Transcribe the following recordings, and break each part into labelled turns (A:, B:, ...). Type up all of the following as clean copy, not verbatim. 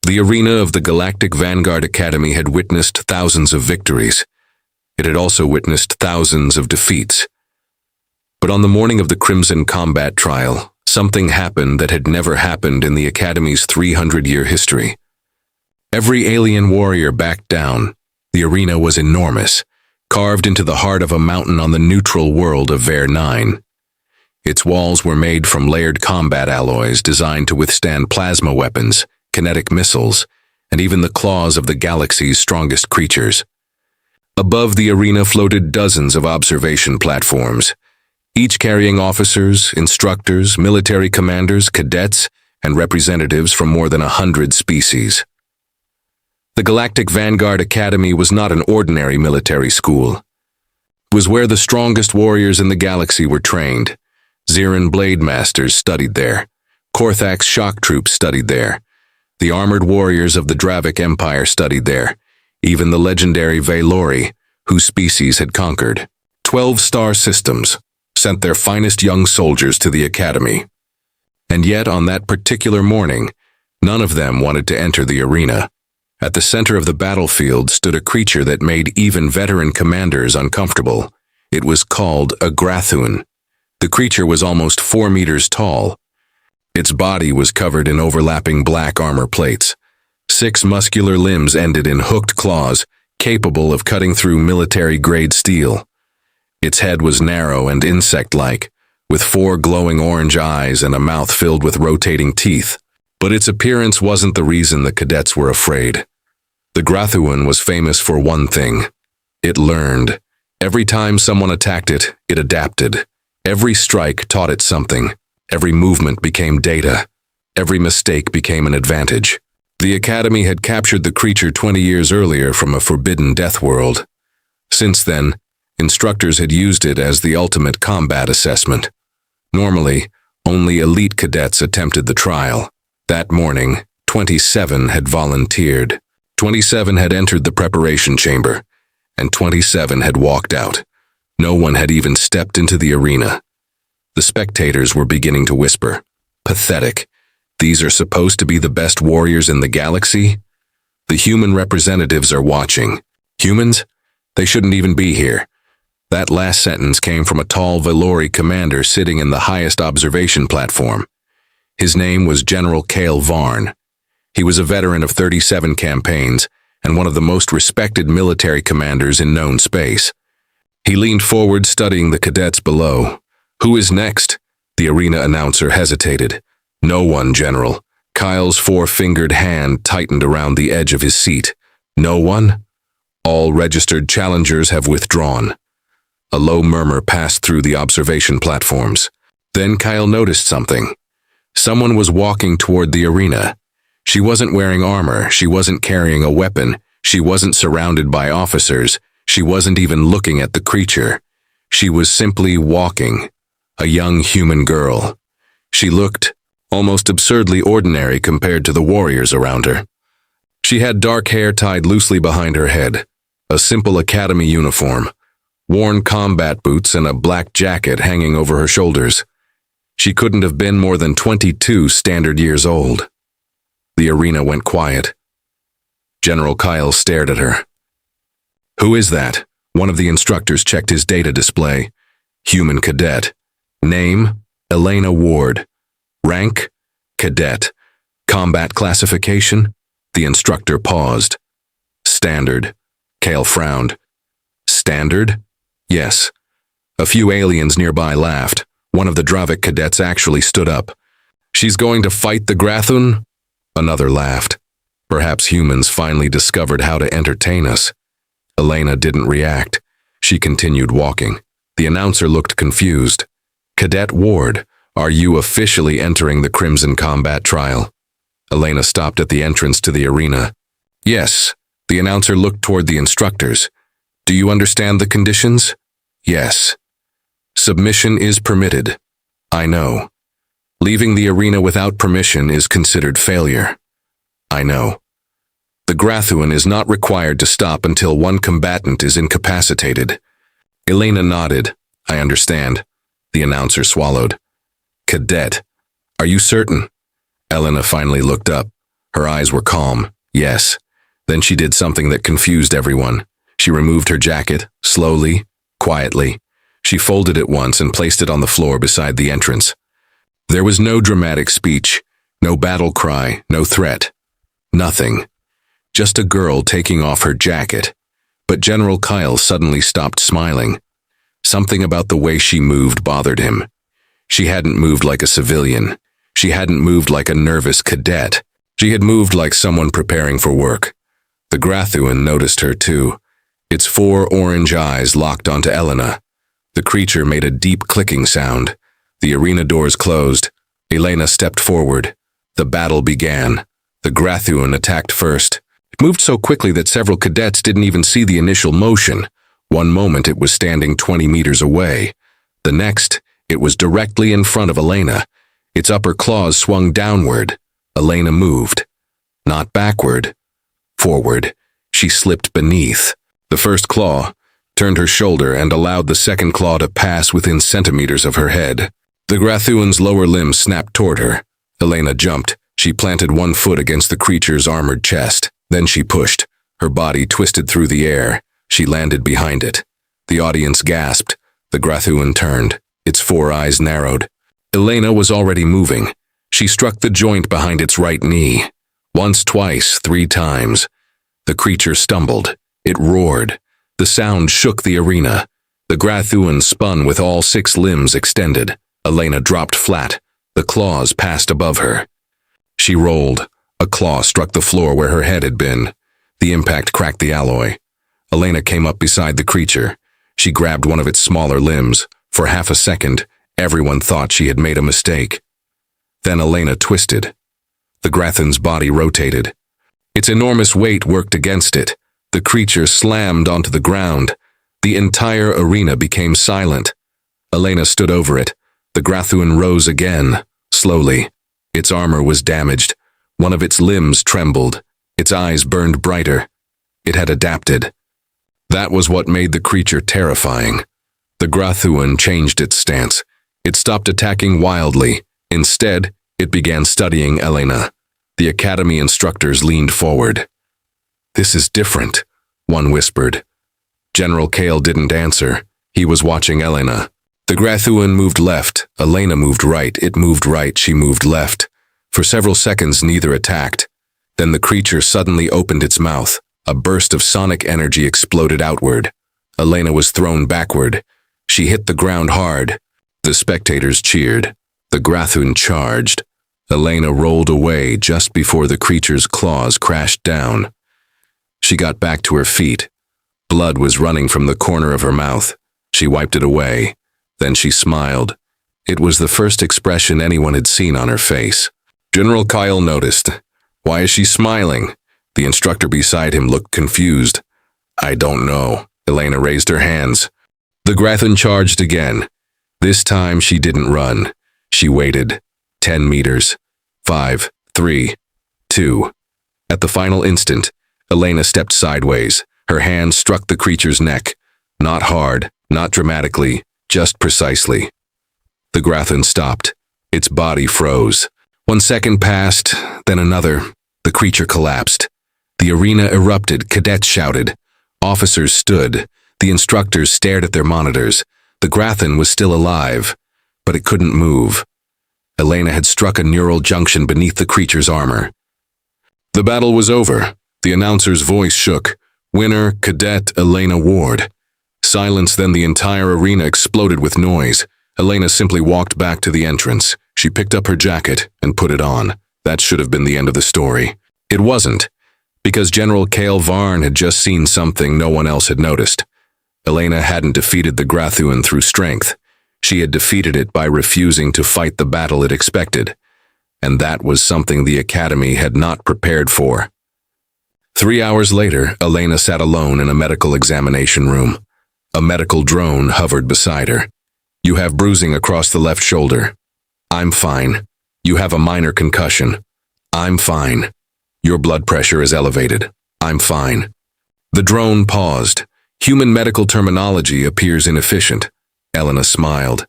A: The arena of the Galactic Vanguard Academy had witnessed thousands of victories. It had also witnessed thousands of defeats. But on the morning of the Crimson Combat Trial, something happened that had never happened in the Academy's 300-year history. Every alien warrior backed down. The arena was enormous, carved into the heart of a mountain on the neutral world of Ver 9. Its walls were made from layered combat alloys designed to withstand plasma weapons, kinetic missiles, and even the claws of the galaxy's strongest creatures. Above the arena floated dozens of observation platforms, each carrying officers, instructors, military commanders, cadets, and representatives from more than 100 species. The Galactic Vanguard Academy was not an ordinary military school. It was where the strongest warriors in the galaxy were trained. Xeran Blade Masters studied there. Korthax shock troops studied there. The armored warriors of the Dravik Empire studied there. Even the legendary Valori, whose species had conquered. 12 star systems sent their finest young soldiers to the academy. And yet, on that particular morning, none of them wanted to enter the arena. At the center of the battlefield stood a creature that made even veteran commanders uncomfortable. It was called a Grathun. The creature was almost 4 meters tall. Its body was covered in overlapping black armor plates. 6 muscular limbs ended in hooked claws, capable of cutting through military-grade steel. Its head was narrow and insect-like, with 4 glowing orange eyes and a mouth filled with rotating teeth. But its appearance wasn't the reason the cadets were afraid. The Grathuan was famous for one thing. It learned. Every time someone attacked it, it adapted. Every strike taught it something. Every movement became data. Every mistake became an advantage. The Academy had captured the creature 20 years earlier from a forbidden death world. Since then, instructors had used it as the ultimate combat assessment. Normally, only elite cadets attempted the trial. That morning, 27 had volunteered. 27 had entered the preparation chamber, and 27 had walked out. No one had even stepped into the arena. The spectators were beginning to whisper, "Pathetic. These are supposed to be the best warriors in the galaxy? The human representatives are watching. Humans? They shouldn't even be here." That last sentence came from a tall Valori commander sitting in the highest observation platform. His name was General Kale Varn. He was a veteran of 37 campaigns and one of the most respected military commanders in known space. He leaned forward, studying the cadets below. "Who is next?" The arena announcer hesitated. "No one, General." Kyle's 4-fingered hand tightened around the edge of his seat. "No one? All registered challengers have withdrawn." A low murmur passed through the observation platforms. Then Kyle noticed something. Someone was walking toward the arena. She wasn't wearing armor, she wasn't carrying a weapon, she wasn't surrounded by officers, she wasn't even looking at the creature. She was simply walking, a young human girl. She looked almost absurdly ordinary compared to the warriors around her. She had dark hair tied loosely behind her head, a simple academy uniform, worn combat boots and a black jacket hanging over her shoulders. She couldn't have been more than 22 standard years old. The arena went quiet. General Kyle stared at her. "Who is that?" One of the instructors checked his data display. "Human cadet. Name, Elena Ward. Rank, cadet. Combat classification?" The instructor paused. "Standard." Kale frowned. "Standard?" "Yes." A few aliens nearby laughed. One of the Dravik cadets actually stood up. "She's going to fight the Grathun?" Another laughed. Perhaps humans finally discovered how to entertain us. Elena didn't react. She continued walking. The announcer looked confused. "Cadet Ward, are you officially entering the Crimson Combat Trial?" Elena stopped at the entrance to the arena. "Yes." The announcer looked toward the instructors. "Do you understand the conditions?" "Yes." "Submission is permitted." "I know." "Leaving the arena without permission is considered failure." "I know." "The Grathuan is not required to stop until one combatant is incapacitated." Elena nodded. "I understand." The announcer swallowed. "Cadet, are you certain?" Elena finally looked up. Her eyes were calm, yes. Then she did something that confused everyone. She removed her jacket, slowly, quietly. She folded it once and placed it on the floor beside the entrance. There was no dramatic speech, no battle cry, no threat. Nothing. Just a girl taking off her jacket. But General Kyle suddenly stopped smiling. Something about the way she moved bothered him. She hadn't moved like a civilian. She hadn't moved like a nervous cadet. She had moved like someone preparing for work. The Grathuan noticed her too. Its 4 orange eyes locked onto Elena. The creature made a deep clicking sound. The arena doors closed. Elena stepped forward. The battle began. The Grathuan attacked first. It moved so quickly that several cadets didn't even see the initial motion. One moment it was standing 20 meters away. The next, it was directly in front of Elena. Its upper claws swung downward. Elena moved. Not backward. Forward. She slipped beneath. The first claw turned her shoulder and allowed the second claw to pass within centimeters of her head. The Grathuan's lower limb snapped toward her. Elena jumped. She planted one foot against the creature's armored chest. Then she pushed. Her body twisted through the air. She landed behind it. The audience gasped. The Grathuan turned. Its 4 eyes narrowed. Elena was already moving. She struck the joint behind its right knee. Once, twice, 3 times. The creature stumbled. It roared. The sound shook the arena. The Grathuan spun with all 6 limbs extended. Elena dropped flat. The claws passed above her. She rolled. A claw struck the floor where her head had been. The impact cracked the alloy. Elena came up beside the creature. She grabbed one of its smaller limbs. For half a second, everyone thought she had made a mistake. Then Elena twisted. The Grathuan's body rotated. Its enormous weight worked against it. The creature slammed onto the ground. The entire arena became silent. Elena stood over it. The Grathuan rose again, slowly. Its armor was damaged. One of its limbs trembled. Its eyes burned brighter. It had adapted. That was what made the creature terrifying. The Grathuan changed its stance. It stopped attacking wildly. Instead, it began studying Elena. The academy instructors leaned forward. "This is different," one whispered. General Kale didn't answer. He was watching Elena. The Grathuan moved left. Elena moved right. It moved right. She moved left. For several seconds, neither attacked. Then the creature suddenly opened its mouth. A burst of sonic energy exploded outward. Elena was thrown backward. She hit the ground hard. The spectators cheered. The Grathuan charged. Elena rolled away just before the creature's claws crashed down. She got back to her feet. Blood was running from the corner of her mouth. She wiped it away. Then she smiled. It was the first expression anyone had seen on her face. General Kyle noticed. "Why is she smiling?" The instructor beside him looked confused. "I don't know." Elena raised her hands. The Grathuan charged again. This time she didn't run. She waited. 10 meters. 5, 3, 2. At the final instant, Elena stepped sideways. Her hand struck the creature's neck. Not hard, not dramatically, just precisely. The Grathuan stopped. Its body froze. 1 second passed, then another. The creature collapsed. The arena erupted. Cadets shouted. Officers stood. The instructors stared at their monitors. The Grathuan was still alive, but it couldn't move. Elena had struck a neural junction beneath the creature's armor. The battle was over. The announcer's voice shook. Winner, Cadet Elena Ward. Silence, then the entire arena exploded with noise. Elena simply walked back to the entrance. She picked up her jacket and put it on. That should have been the end of the story. It wasn't, because General Kale Varn had just seen something no one else had noticed. Elena hadn't defeated the Grathuan through strength. She had defeated it by refusing to fight the battle it expected. And that was something the Academy had not prepared for. 3 hours later, Elena sat alone in a medical examination room. A medical drone hovered beside her. "You have bruising across the left shoulder." "I'm fine." "You have a minor concussion." "I'm fine." "Your blood pressure is elevated." "I'm fine." The drone paused. Human medical terminology appears inefficient. Elena smiled.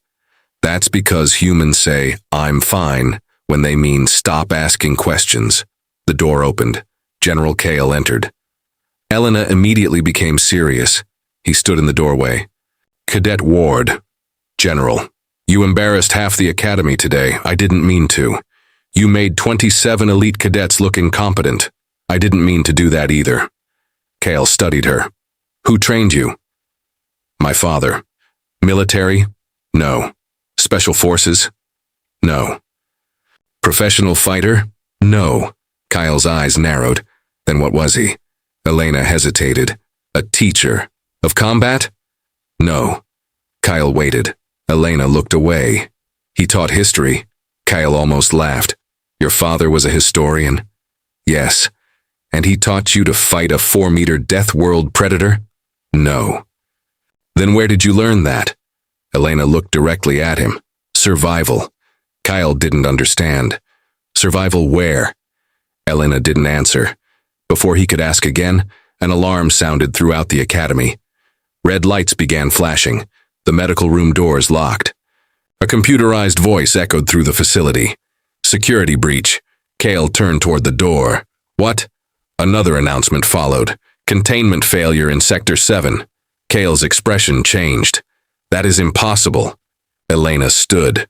A: That's because humans say, "I'm fine," when they mean stop asking questions. The door opened. General Kale entered. Elena immediately became serious. He stood in the doorway. Cadet Ward. General, you embarrassed half the academy today. I didn't mean to. You made 27 elite cadets look incompetent. I didn't mean to do that either. Kale studied her. Who trained you? My father. Military? No. Special forces? No. Professional fighter? No. Kyle's eyes narrowed. Then what was he? Elena hesitated. A teacher. Of combat? No. Kyle waited. Elena looked away. He taught history. Kyle almost laughed. Your father was a historian? Yes. And he taught you to fight a 4-meter death world predator? No. Then where did you learn that? Elena looked directly at him. Survival. Kyle didn't understand. Survival where? Elena didn't answer. Before he could ask again, an alarm sounded throughout the academy. Red lights began flashing. The medical room doors locked. A computerized voice echoed through the facility. Security breach. Kale turned toward the door. What? Another announcement followed. Containment failure in Sector 7. Kale's expression changed. That is impossible. Elena stood.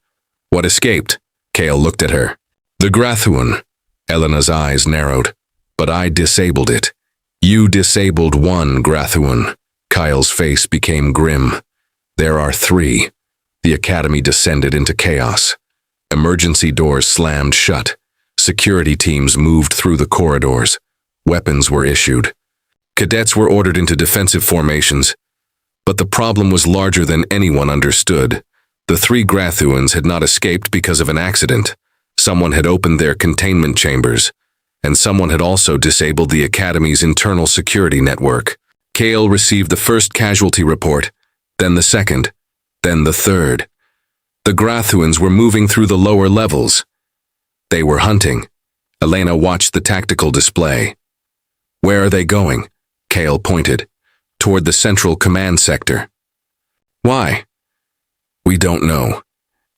A: What escaped? Kale looked at her. The Grathuan. Elena's eyes narrowed. But I disabled it. You disabled one Grathuan. Kyle's face became grim. There are 3. The academy descended into chaos. Emergency doors slammed shut. Security teams moved through the corridors. Weapons were issued. Cadets were ordered into defensive formations. But the problem was larger than anyone understood. The 3 Grathuans had not escaped because of an accident. Someone had opened their containment chambers, and someone had also disabled the academy's internal security network. Kale received the first casualty report, then the second, then the third. The Grathuans were moving through the lower levels. They were hunting. Elena watched the tactical display. Where are they going? Kale pointed. Toward the central command sector. Why? We don't know.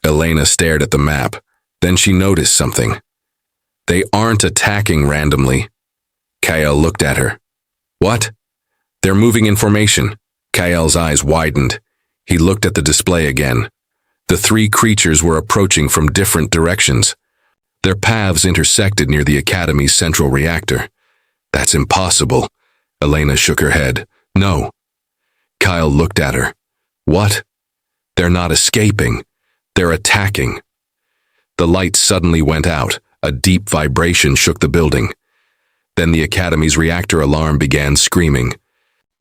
A: Elena stared at the map. Then she noticed something. They aren't attacking randomly. Kyle looked at her. What? They're moving in formation. Kyle's eyes widened. He looked at the display again. The 3 creatures were approaching from different directions. Their paths intersected near the Academy's central reactor. That's impossible. Elena shook her head. No. Kyle looked at her. What? They're not escaping. They're attacking. The lights suddenly went out. A deep vibration shook the building. Then the Academy's reactor alarm began screaming.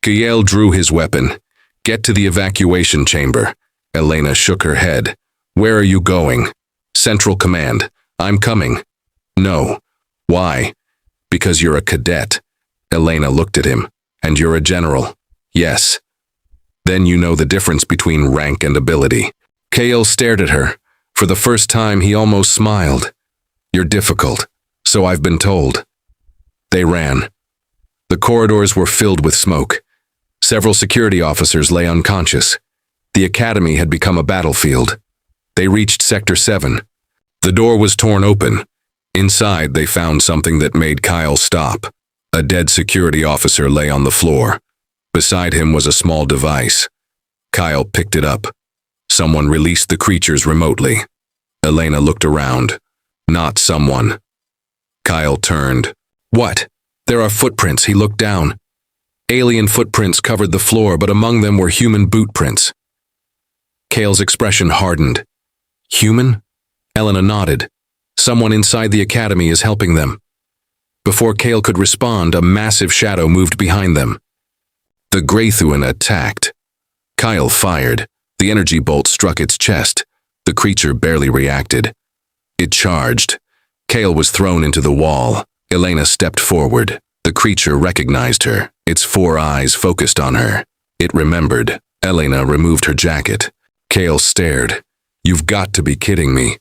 A: Kyle drew his weapon. Get to the evacuation chamber. Elena shook her head. Where are you going? Central Command. I'm coming. No. Why? Because you're a cadet. Elena looked at him. And you're a general. Yes. Then you know the difference between rank and ability. Kale stared at her. For the first time, he almost smiled. You're difficult, so I've been told. They ran. The corridors were filled with smoke. Several security officers lay unconscious. The academy had become a battlefield. They reached Sector 7. The door was torn open. Inside, they found something that made Kyle stop. A dead security officer lay on the floor. Beside him was a small device. Kyle picked it up. Someone released the creatures remotely. Elena looked around. Not someone. Kyle turned. What? There are footprints. He looked down. Alien footprints covered the floor, but among them were human boot prints. Kale's expression hardened. Human? Elena nodded. Someone inside the academy is helping them. Before Kale could respond, a massive shadow moved behind them. The Grathuan attacked. Kyle fired. The energy bolt struck its chest. The creature barely reacted. It charged. Kale was thrown into the wall. Elena stepped forward. The creature recognized her. Its 4 eyes focused on her. It remembered. Elena removed her jacket. Kale stared. You've got to be kidding me.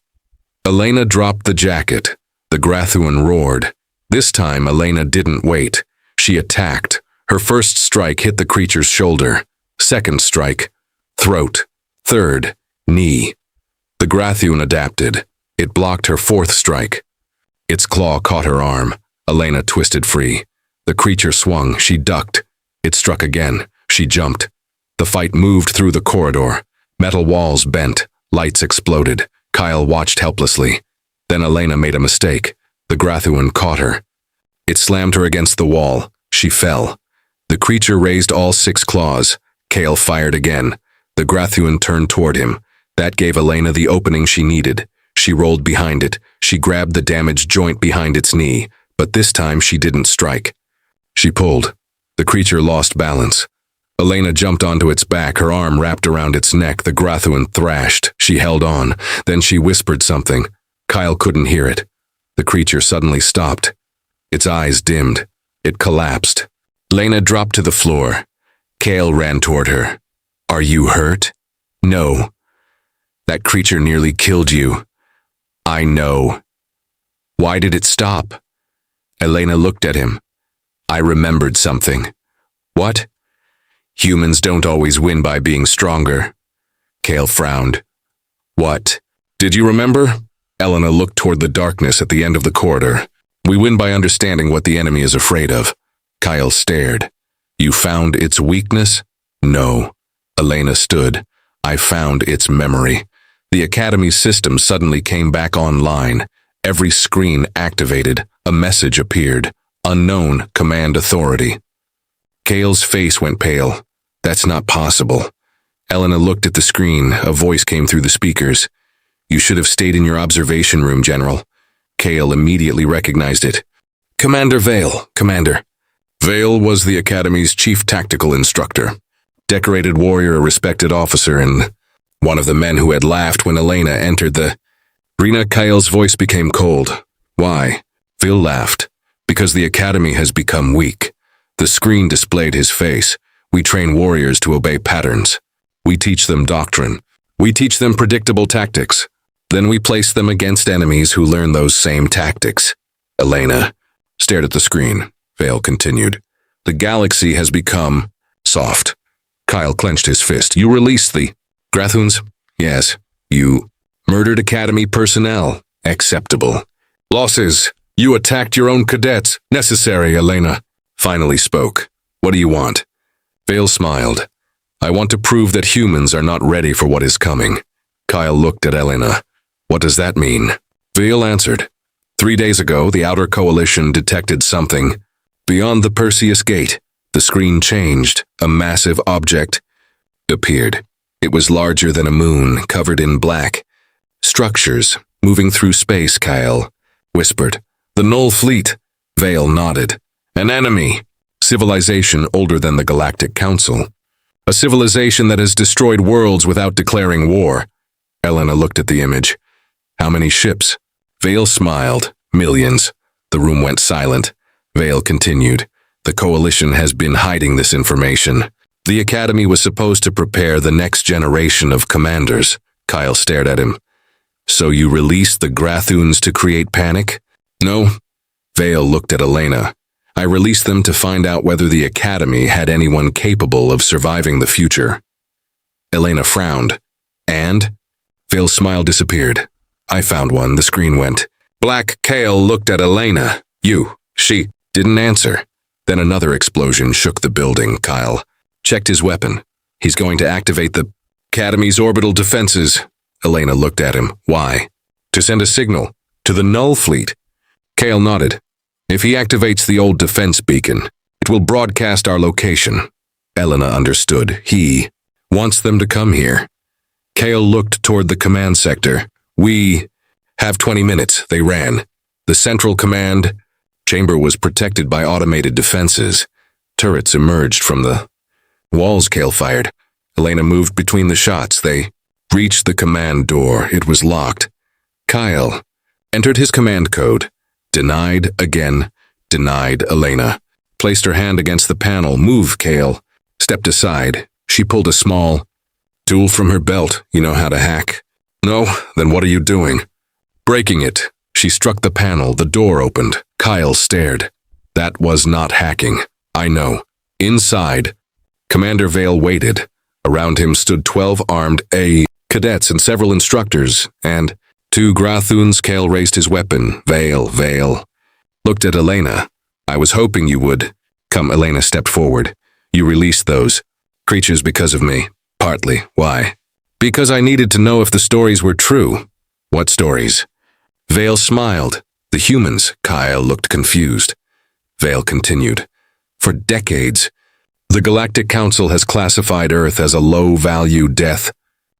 A: Elena dropped the jacket. The Grathuan roared. This time, Elena didn't wait. She attacked. Her first strike hit the creature's shoulder. Second strike, throat. Third, knee. The Grathuan adapted. It blocked her 4th strike. Its claw caught her arm. Elena twisted free. The creature swung. She ducked. It struck again. She jumped. The fight moved through the corridor. Metal walls bent. Lights exploded. Kyle watched helplessly. Then Elena made a mistake. The Grathuan caught her. It slammed her against the wall. She fell. The creature raised all 6 claws. Kale fired again. The Grathuan turned toward him. That gave Elena the opening she needed. She rolled behind it. She grabbed the damaged joint behind its knee, but this time she didn't strike. She pulled. The creature lost balance. Elena jumped onto its back, her arm wrapped around its neck. The Grathuan thrashed. She held on. Then she whispered something. Kyle couldn't hear it. The creature suddenly stopped. Its eyes dimmed. It collapsed. Elena dropped to the floor. Kale ran toward her. Are you hurt? No. That creature nearly killed you. I know. Why did it stop? Elena looked at him. I remembered something. What? Humans don't always win by being stronger. Kale frowned. What? Did you remember? Elena looked toward the darkness at the end of the corridor. We win by understanding what the enemy is afraid of. Kyle stared. You found its weakness? No. Elena stood. I found its memory. The Academy's system suddenly came back online. Every screen activated. A message appeared. Unknown command authority. Kale's face went pale. That's not possible. Elena looked at the screen. A voice came through the speakers. You should have stayed in your observation room, General. Kale immediately recognized it. Commander Vale, Commander. Vale was the Academy's chief tactical instructor. Decorated warrior, a respected officer, and one of the men who had laughed when Elena entered the arena. Kyle's voice became cold. Why? Vale laughed. Because the Academy has become weak. The screen displayed his face. We train warriors to obey patterns. We teach them doctrine. We teach them predictable tactics. Then we place them against enemies who learn those same tactics. Elena stared at the screen. Vale continued. The galaxy has become soft. Kyle clenched his fist. You released the Grathuans? Yes. You murdered Academy personnel. Acceptable. Losses. You attacked your own cadets. Necessary, Elena. Finally spoke. What do you want? Vale smiled. I want to prove that humans are not ready for what is coming. Kyle looked at Elena. What does that mean? Vale answered. 3 days ago, the Outer Coalition detected something. Beyond the Perseus Gate, the screen changed. A massive object appeared. It was larger than a moon, covered in black. Structures, moving through space, Kyle whispered. The Null Fleet. Vale nodded. An enemy. Civilization older than the Galactic Council. A civilization that has destroyed worlds without declaring war. Elena looked at the image. How many ships? Vale smiled. Millions. The room went silent. Vale continued. The Coalition has been hiding this information. The Academy was supposed to prepare the next generation of commanders. Kyle stared at him. So you released the Grathuans to create panic? No. Vale looked at Elena. I released them to find out whether the Academy had anyone capable of surviving the future. Elena frowned. And? Vale's smile disappeared. I found one. The screen went. Black. Kale looked at Elena. You. She didn't answer. Then another explosion shook the building. Kyle checked his weapon. He's going to activate the Academy's orbital defenses. Elena looked at him. Why? To send a signal. To the Null Fleet. Kale nodded. If he activates the old defense beacon, it will broadcast our location. Elena understood. He wants them to come here. Kale looked toward the command sector. We have 20 minutes. They ran. The central command chamber was protected by automated defenses. Turrets emerged from the walls. Kale fired. Elena moved between the shots. They reached the command door. It was locked. Kyle entered his command code. Denied again. Denied. Elena placed her hand against the panel. Move, Kale. Stepped aside. She pulled a small tool from her belt. You know how to hack? No? Then what are you doing? Breaking it. She struck the panel. The door opened. Kyle stared. That was not hacking. I know. Inside, Commander Vale waited. Around him stood 12 armed cadets and several instructors, and 2 Grathuans. Kale raised his weapon. Vale. looked at Elena. I was hoping you would. Come, Elena stepped forward. You released those creatures because of me. Partly. Why? Because I needed to know if the stories were true. What stories? Vale smiled. The humans. Kyle looked confused. Vale continued. For decades, the Galactic Council has classified Earth as a low-value death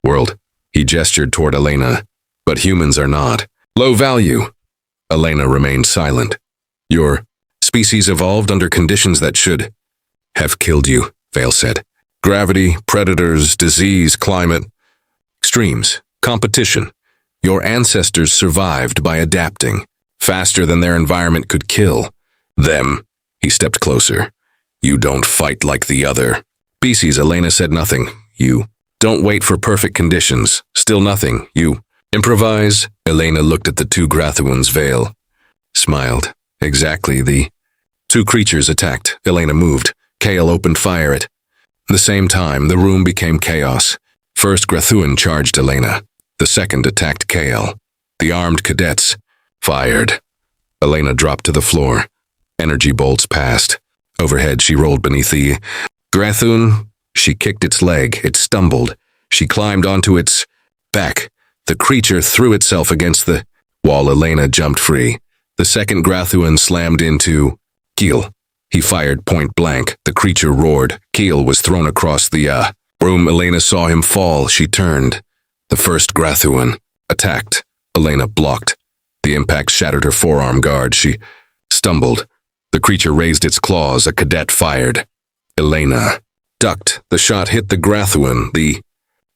A: world. He gestured toward Elena. But humans are not. Low value. Elena remained silent. Your species evolved under conditions that should have killed you, Vale said. Gravity, predators, disease, climate, extremes, competition. Your ancestors survived by adapting, faster than their environment could kill them. He stepped closer. You don't fight like the other species. Elena said nothing. You don't wait for perfect conditions. Still nothing. You improvise. Elena looked at the two Grathuans. Vale smiled. Exactly. The two creatures attacked. Elena moved. Kale opened fire at the same time. The room became chaos. First Grathuan charged Elena. The second attacked Kale. The armed cadets fired. Elena dropped to the floor. Energy bolts passed. Overhead, she rolled beneath the Grathuan. She kicked its leg. It stumbled. She climbed onto its back. The creature threw itself against the wall. Elena jumped free. The second Grathuan slammed into Keel. He fired point blank. The creature roared. Keel was thrown across the room. Elena saw him fall. She turned. The first Grathuan attacked. Elena blocked. The impact shattered her forearm guard. She stumbled. The creature raised its claws. A cadet fired. Elena ducked. The shot hit the Grathuan. The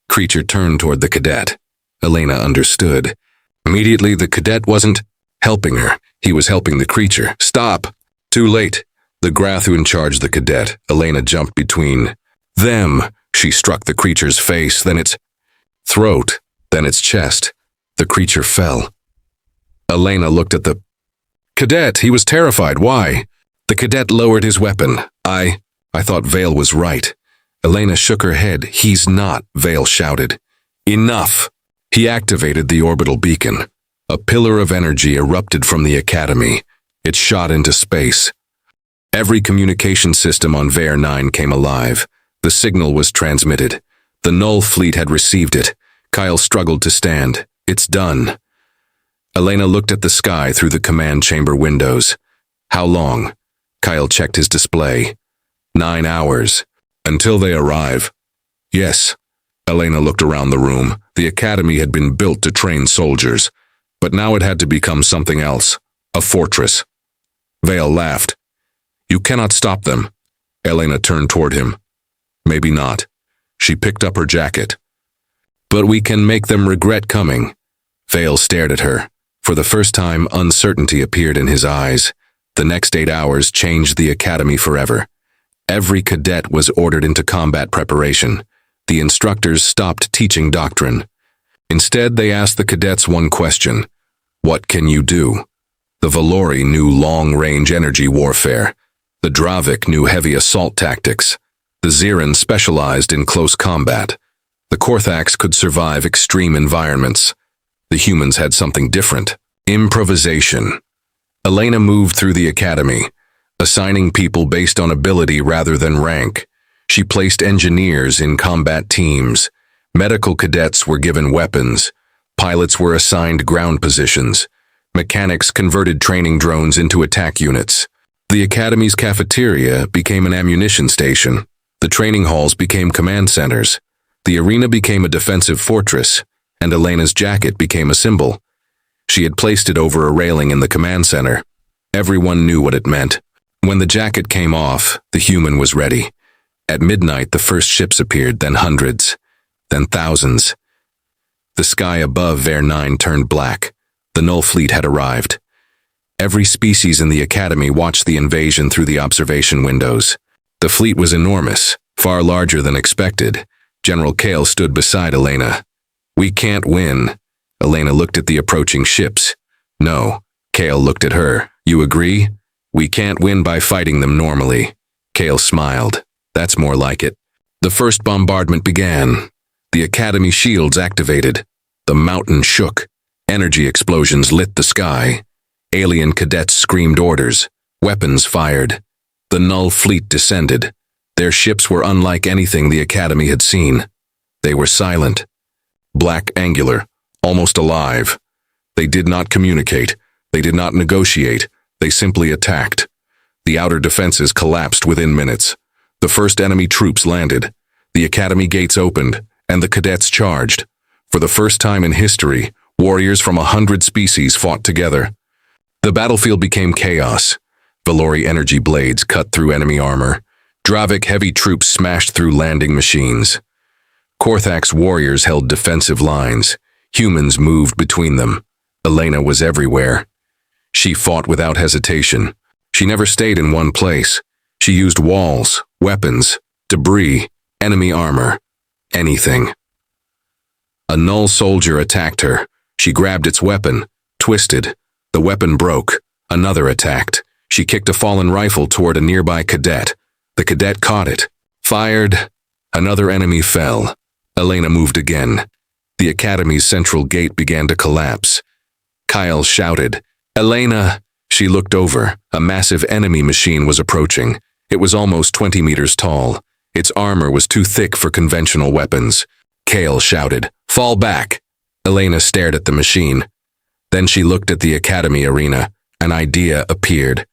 A: creature turned toward the cadet. Elena understood. Immediately, the cadet wasn't helping her. He was helping the creature. Stop! Too late. The Grathuan charged the cadet. Elena jumped between them. She struck the creature's face, then its throat, then its chest. The creature fell. Elena looked at the cadet. He was terrified. Why? The cadet lowered his weapon. I thought Vale was right. Elena shook her head. He's not, Vale shouted. Enough! He activated the orbital beacon. A pillar of energy erupted from the Academy. It shot into space. Every communication system on Vare 9 came alive. The signal was transmitted. The Null fleet had received it. Kyle struggled to stand. It's done. Elena looked at the sky through the command chamber windows. How long? Kyle checked his display. 9 hours. Until they arrive. Yes. Elena looked around the room. The Academy had been built to train soldiers. But now it had to become something else. A fortress. Vale laughed. You cannot stop them. Elena turned toward him. Maybe not. She picked up her jacket. But we can make them regret coming. Vale stared at her. For the first time, uncertainty appeared in his eyes. The next 8 hours changed the Academy forever. Every cadet was ordered into combat preparation. The instructors stopped teaching doctrine. Instead, they asked the cadets one question. What can you do? The Valori knew long-range energy warfare. The Dravik knew heavy assault tactics. The Zirin specialized in close combat. The Korthax could survive extreme environments. The humans had something different. Improvisation. Elena moved through the Academy, assigning people based on ability rather than rank. She placed engineers in combat teams. Medical cadets were given weapons. Pilots were assigned ground positions. Mechanics converted training drones into attack units. The Academy's cafeteria became an ammunition station. The training halls became command centers. The arena became a defensive fortress, and Elena's jacket became a symbol. She had placed it over a railing in the command center. Everyone knew what it meant. When the jacket came off, the human was ready. At midnight, the first ships appeared, then hundreds, then thousands. The sky above Vare 9 turned black. The Null fleet had arrived. Every species in the Academy watched the invasion through the observation windows. The fleet was enormous, far larger than expected. General Kale stood beside Elena. We can't win. Elena looked at the approaching ships. No. Kale looked at her. You agree? We can't win by fighting them normally. Kale smiled. That's more like it. The first bombardment began. The Academy shields activated. The mountain shook. Energy explosions lit the sky. Alien cadets screamed orders. Weapons fired. The Null fleet descended. Their ships were unlike anything the Academy had seen. They were silent. Black, angular, almost alive. They did not communicate. They did not negotiate. They simply attacked. The outer defenses collapsed within minutes. The first enemy troops landed. The Academy gates opened, and the cadets charged. For the first time in history, warriors from 100 species fought together. The battlefield became chaos. Valori energy blades cut through enemy armor. Dravik heavy troops smashed through landing machines. Korthak's warriors held defensive lines. Humans moved between them. Elena was everywhere. She fought without hesitation. She never stayed in one place. She used walls, weapons, debris, enemy armor, anything. A Null soldier attacked her. She grabbed its weapon, twisted. The weapon broke. Another attacked. She kicked a fallen rifle toward a nearby cadet. The cadet caught it. Fired. Another enemy fell. Elena moved again. The Academy's central gate began to collapse. Kyle shouted, "Elena!" She looked over. A massive enemy machine was approaching. It was almost 20 meters tall. Its armor was too thick for conventional weapons. Kale shouted, "Fall back!" Elena stared at the machine. Then she looked at the Academy arena. An idea appeared.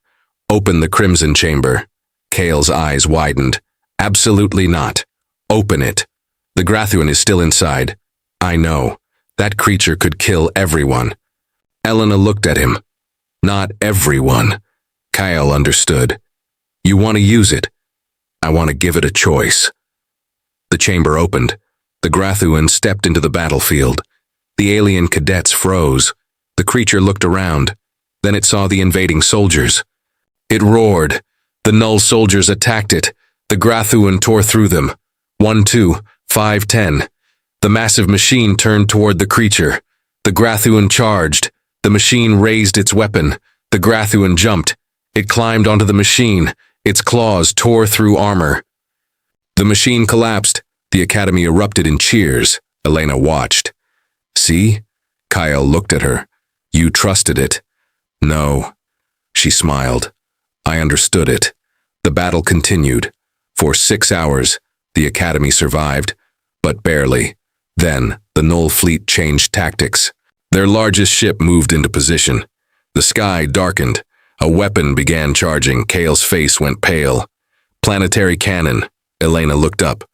A: Open the Crimson Chamber. Kale's eyes widened. Absolutely not. Open it. The Grathuan is still inside. I know. That creature could kill everyone. Elena looked at him. Not everyone. Kyle understood. You want to use it. I want to give it a choice. The chamber opened. The Grathuan stepped into the battlefield. The alien cadets froze. The creature looked around. Then it saw the invading soldiers. It roared. The Null soldiers attacked it. The Grathuan tore through them. 1, 2, 5, 10. The massive machine turned toward the creature. The Grathuan charged. The machine raised its weapon. The Grathuan jumped. It climbed onto the machine. Its claws tore through armor. The machine collapsed. The Academy erupted in cheers. Elena watched. See? Kyle looked at her. You trusted it. No. She smiled. I understood it. The battle continued. For 6 hours, the Academy survived, but barely. Then, the Null fleet changed tactics. Their largest ship moved into position. The sky darkened. A weapon began charging. Kale's face went pale. Planetary cannon. Elena looked up.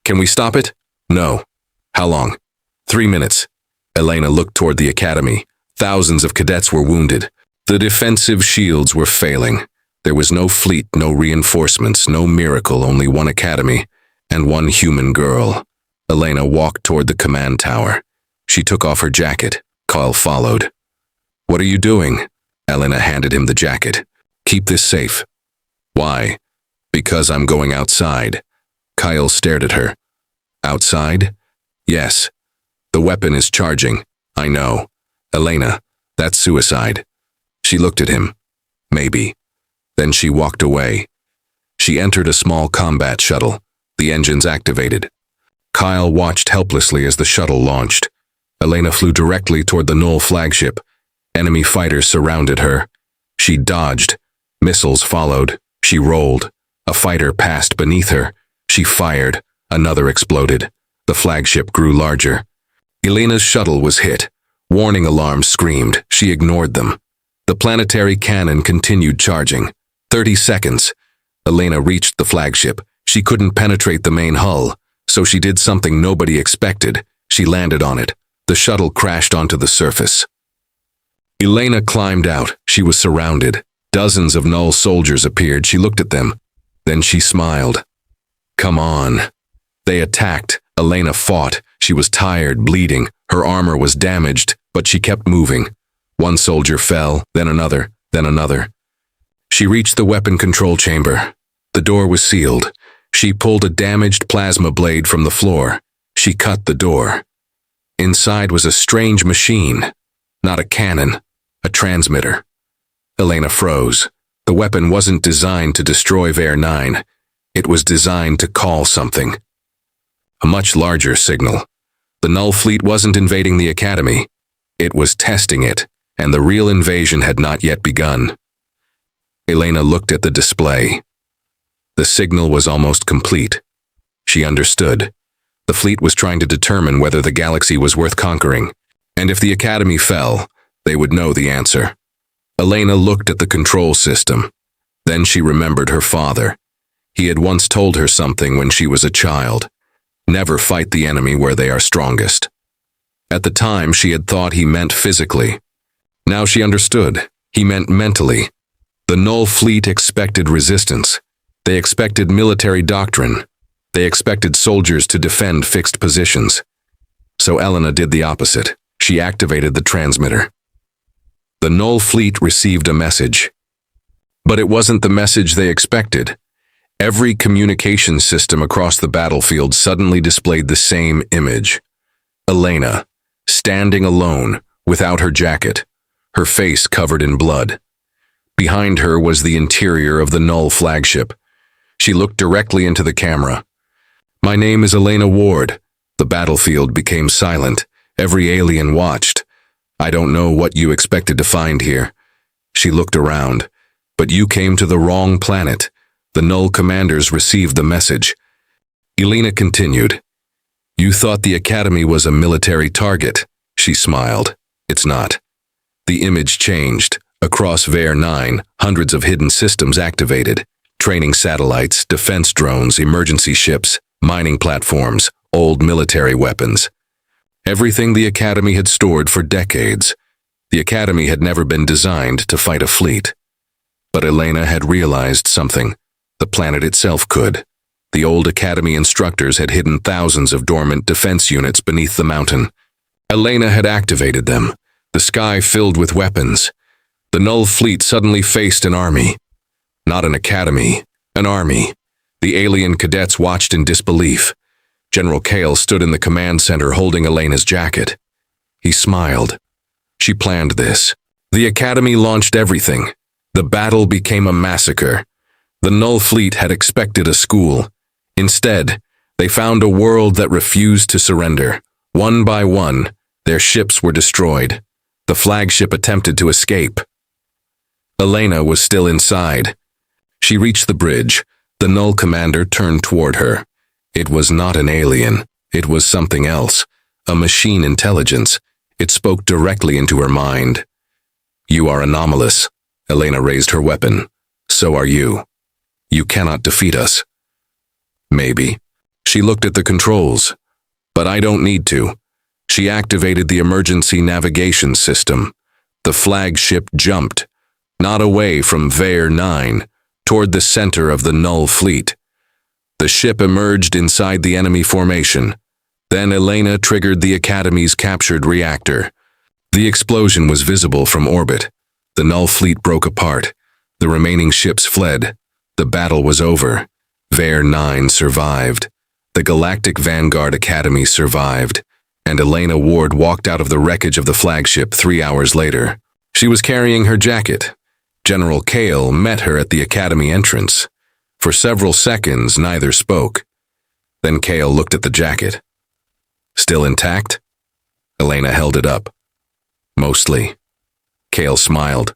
A: Can we stop it? No. How long? 3 minutes. Elena looked toward the Academy. Thousands of cadets were wounded. The defensive shields were failing. There was no fleet, no reinforcements, no miracle, only one Academy, and one human girl. Elena walked toward the command tower. She took off her jacket. Kyle followed. What are you doing? Elena handed him the jacket. Keep this safe. Why? Because I'm going outside. Kyle stared at her. Outside? Yes. The weapon is charging. I know. Elena, that's suicide. She looked at him. Maybe. Then she walked away. She entered a small combat shuttle. The engines activated. Kyle watched helplessly as the shuttle launched. Elena flew directly toward the Null flagship. Enemy fighters surrounded her. She dodged. Missiles followed. She rolled. A fighter passed beneath her. She fired. Another exploded. The flagship grew larger. Elena's shuttle was hit. Warning alarms screamed. She ignored them. The planetary cannon continued charging. 30 seconds. Elena reached the flagship. She couldn't penetrate the main hull, so she did something nobody expected. She landed on it. The shuttle crashed onto the surface. Elena climbed out. She was surrounded. Dozens of Null soldiers appeared. She looked at them. Then she smiled. Come on. They attacked. Elena fought. She was tired, bleeding. Her armor was damaged, but she kept moving. One soldier fell, then another, then another. She reached the weapon control chamber. The door was sealed. She pulled a damaged plasma blade from the floor. She cut the door. Inside was a strange machine. Not a cannon, a transmitter. Elena froze. The weapon wasn't designed to destroy Ver 9. It was designed to call something. A much larger signal. The Null fleet wasn't invading the Academy. It was testing it, and the real invasion had not yet begun. Elena looked at the display. The signal was almost complete. She understood. The fleet was trying to determine whether the galaxy was worth conquering, and if the Academy fell, they would know the answer. Elena looked at the control system. Then she remembered her father. He had once told her something when she was a child. Never fight the enemy where they are strongest. At the time, she had thought he meant physically. Now she understood. He meant mentally. The Null fleet expected resistance. They expected military doctrine. They expected soldiers to defend fixed positions. So Elena did the opposite. She activated the transmitter. The Null fleet received a message. But it wasn't the message they expected. Every communication system across the battlefield suddenly displayed the same image. Elena, standing alone, without her jacket, her face covered in blood. Behind her was the interior of the Null flagship. She looked directly into the camera. "My name is Elena Ward." The battlefield became silent. Every alien watched. "I don't know what you expected to find here." She looked around. "But you came to the wrong planet." The Null commanders received the message. Elena continued. "You thought the Academy was a military target." She smiled. "It's not." The image changed. Across Ver 9, hundreds of hidden systems activated. Training satellites, defense drones, emergency ships, mining platforms, old military weapons. Everything the Academy had stored for decades. The Academy had never been designed to fight a fleet. But Elena had realized something. The planet itself could. The old Academy instructors had hidden thousands of dormant defense units beneath the mountain. Elena had activated them. The sky filled with weapons. The Null fleet suddenly faced an army. Not an academy, an army. The alien cadets watched in disbelief. General Kale stood in the command center holding Elena's jacket. He smiled. She planned this. The Academy launched everything. The battle became a massacre. The Null fleet had expected a school. Instead, they found a world that refused to surrender. One by one, their ships were destroyed. The flagship attempted to escape. Elena was still inside. She reached the bridge. The Null commander turned toward her. It was not an alien. It was something else. A machine intelligence. It spoke directly into her mind. "You are anomalous." Elena raised her weapon. "So are you. You cannot defeat us." "Maybe." She looked at the controls. "But I don't need to." She activated the emergency navigation system. The flagship jumped, not away from Ver 9, toward the center of the Null fleet. The ship emerged inside the enemy formation. Then Elena triggered the Academy's captured reactor. The explosion was visible from orbit. The Null fleet broke apart. The remaining ships fled. The battle was over. Ver 9 survived. The Galactic Vanguard Academy survived. And Elena Ward walked out of the wreckage of the flagship 3 hours later. She was carrying her jacket. General Kale met her at the Academy entrance. For several seconds, neither spoke. Then Kale looked at the jacket. "Still intact?" Elena held it up. "Mostly." Kale smiled.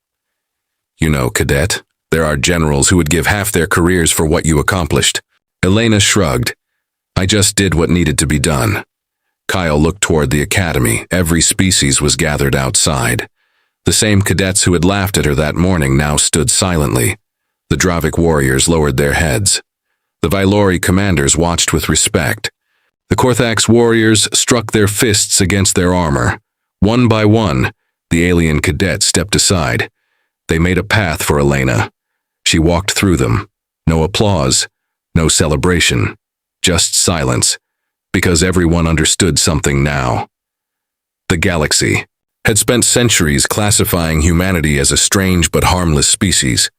A: "You know, cadet, there are generals who would give half their careers for what you accomplished." Elena shrugged. "I just did what needed to be done." Kyle looked toward the Academy. Every species was gathered outside. The same cadets who had laughed at her that morning now stood silently. The Dravic warriors lowered their heads. The Vylori commanders watched with respect. The Korthax warriors struck their fists against their armor. One by one, the alien cadets stepped aside. They made a path for Elena. She walked through them. No applause, no celebration, just silence, because everyone understood something now. The galaxy had spent centuries classifying humanity as a strange but harmless species.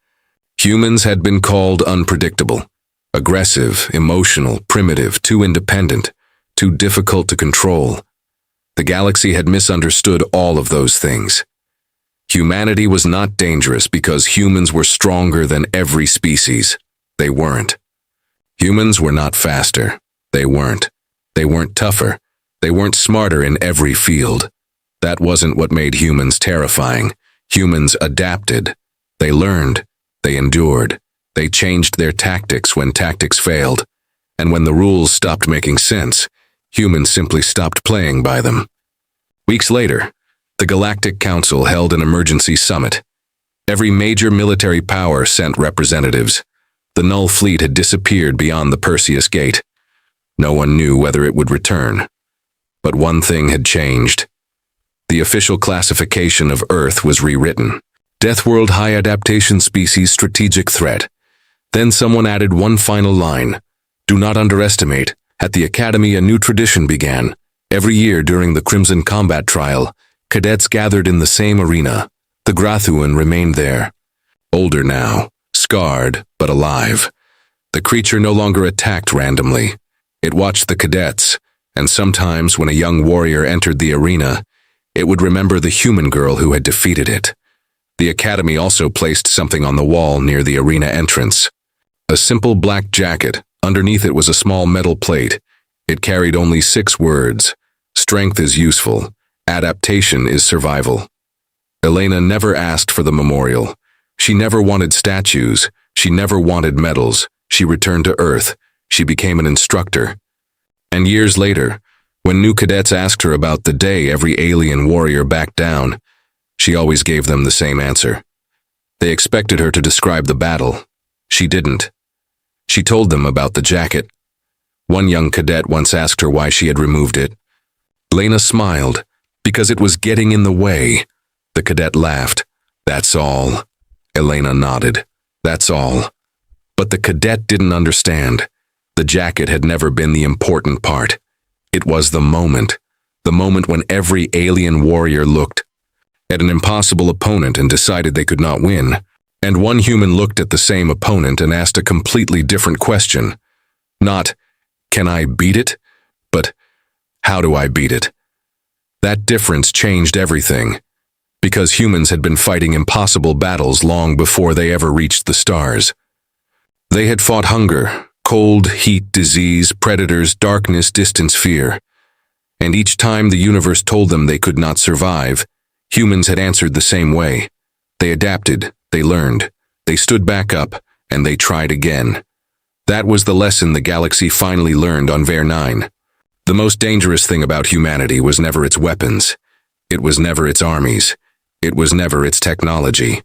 A: Humans had been called unpredictable, aggressive, emotional, primitive, too independent, too difficult to control. The galaxy had misunderstood all of those things. Humanity was not dangerous because humans were stronger than every species. They weren't. Humans were not faster. They weren't. They weren't tougher. They weren't smarter in every field. That wasn't what made humans terrifying. Humans adapted. They learned. They endured. They changed their tactics when tactics failed. And when the rules stopped making sense, humans simply stopped playing by them. Weeks later, the Galactic Council held an emergency summit. Every major military power sent representatives. The Null fleet had disappeared beyond the Perseus Gate. No one knew whether it would return. But one thing had changed. The official classification of Earth was rewritten. Deathworld High Adaptation Species Strategic Threat. Then someone added one final line. Do not underestimate. At the Academy, a new tradition began. Every year during the Crimson Combat Trial, cadets gathered in the same arena. The Grathuan remained there. Older now, scarred, but alive. The creature no longer attacked randomly. It watched the cadets, and sometimes when a young warrior entered the arena, it would remember the human girl who had defeated it. The Academy also placed something on the wall near the arena entrance. A simple black jacket. Underneath it was a small metal plate. It carried only 6 words. Strength is useful. Adaptation is survival. Elena never asked for the memorial. She never wanted statues. She never wanted medals. She returned to Earth. She became an instructor. And years later, when new cadets asked her about the day every alien warrior backed down, she always gave them the same answer. They expected her to describe the battle. She didn't. She told them about the jacket. One young cadet once asked her why she had removed it. Elena smiled, because it was getting in the way. The cadet laughed. That's all. Elena nodded. That's all. But the cadet didn't understand. The jacket had never been the important part. It was the moment when every alien warrior looked at an impossible opponent and decided they could not win. And one human looked at the same opponent and asked a completely different question. Not, can I beat it? But, how do I beat it? That difference changed everything. Because humans had been fighting impossible battles long before they ever reached the stars. They had fought hunger, cold, heat, disease, predators, darkness, distance, fear. And each time the universe told them they could not survive, humans had answered the same way. They adapted, they learned, they stood back up, and they tried again. That was the lesson the galaxy finally learned on Ver 9. The most dangerous thing about humanity was never its weapons. It was never its armies. It was never its technology.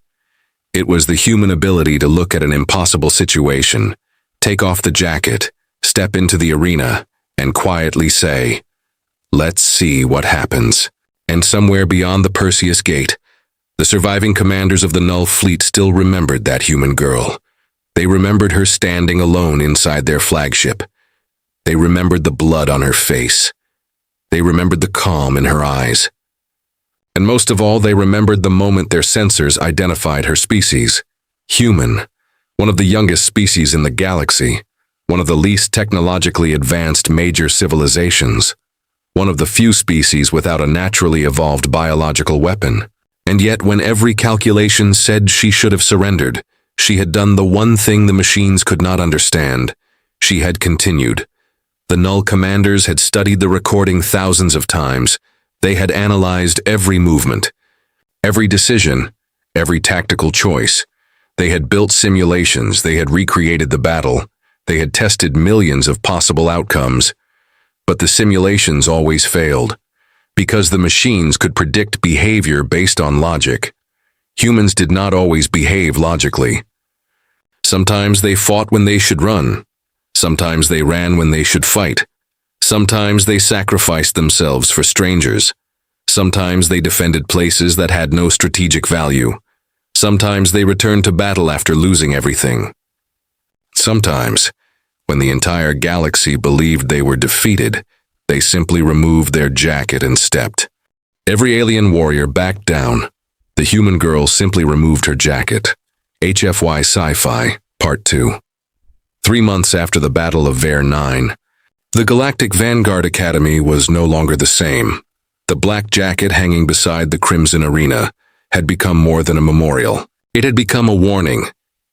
A: It was the human ability to look at an impossible situation, take off the jacket, step into the arena, and quietly say, let's see what happens. And somewhere beyond the Perseus Gate, the surviving commanders of the Null fleet still remembered that human girl. They remembered her standing alone inside their flagship. They remembered the blood on her face. They remembered the calm in her eyes. And most of all, they remembered the moment their sensors identified her species. Human, one of the youngest species in the galaxy, one of the least technologically advanced major civilizations, one of the few species without a naturally evolved biological weapon. And yet, when every calculation said she should have surrendered, she had done the one thing the machines could not understand. She had continued. The Null commanders had studied the recording thousands of times. They had analyzed every movement, every decision, every tactical choice. They had built simulations, they had recreated the battle, they had tested millions of possible outcomes. But the simulations always failed, because the machines could predict behavior based on logic. Humans did not always behave logically. Sometimes they fought when they should run. Sometimes they ran when they should fight. Sometimes they sacrificed themselves for strangers. Sometimes they defended places that had no strategic value. Sometimes they returned to battle after losing everything. Sometimes, when the entire galaxy believed they were defeated, they simply removed their jacket and stepped. Every alien warrior backed down. The human girl simply removed her jacket. HFY Sci-Fi, Part 2. 3 months after the Battle of Ver 9, the Galactic Vanguard Academy was no longer the same. The black jacket hanging beside the Crimson Arena had become more than a memorial. It had become a warning.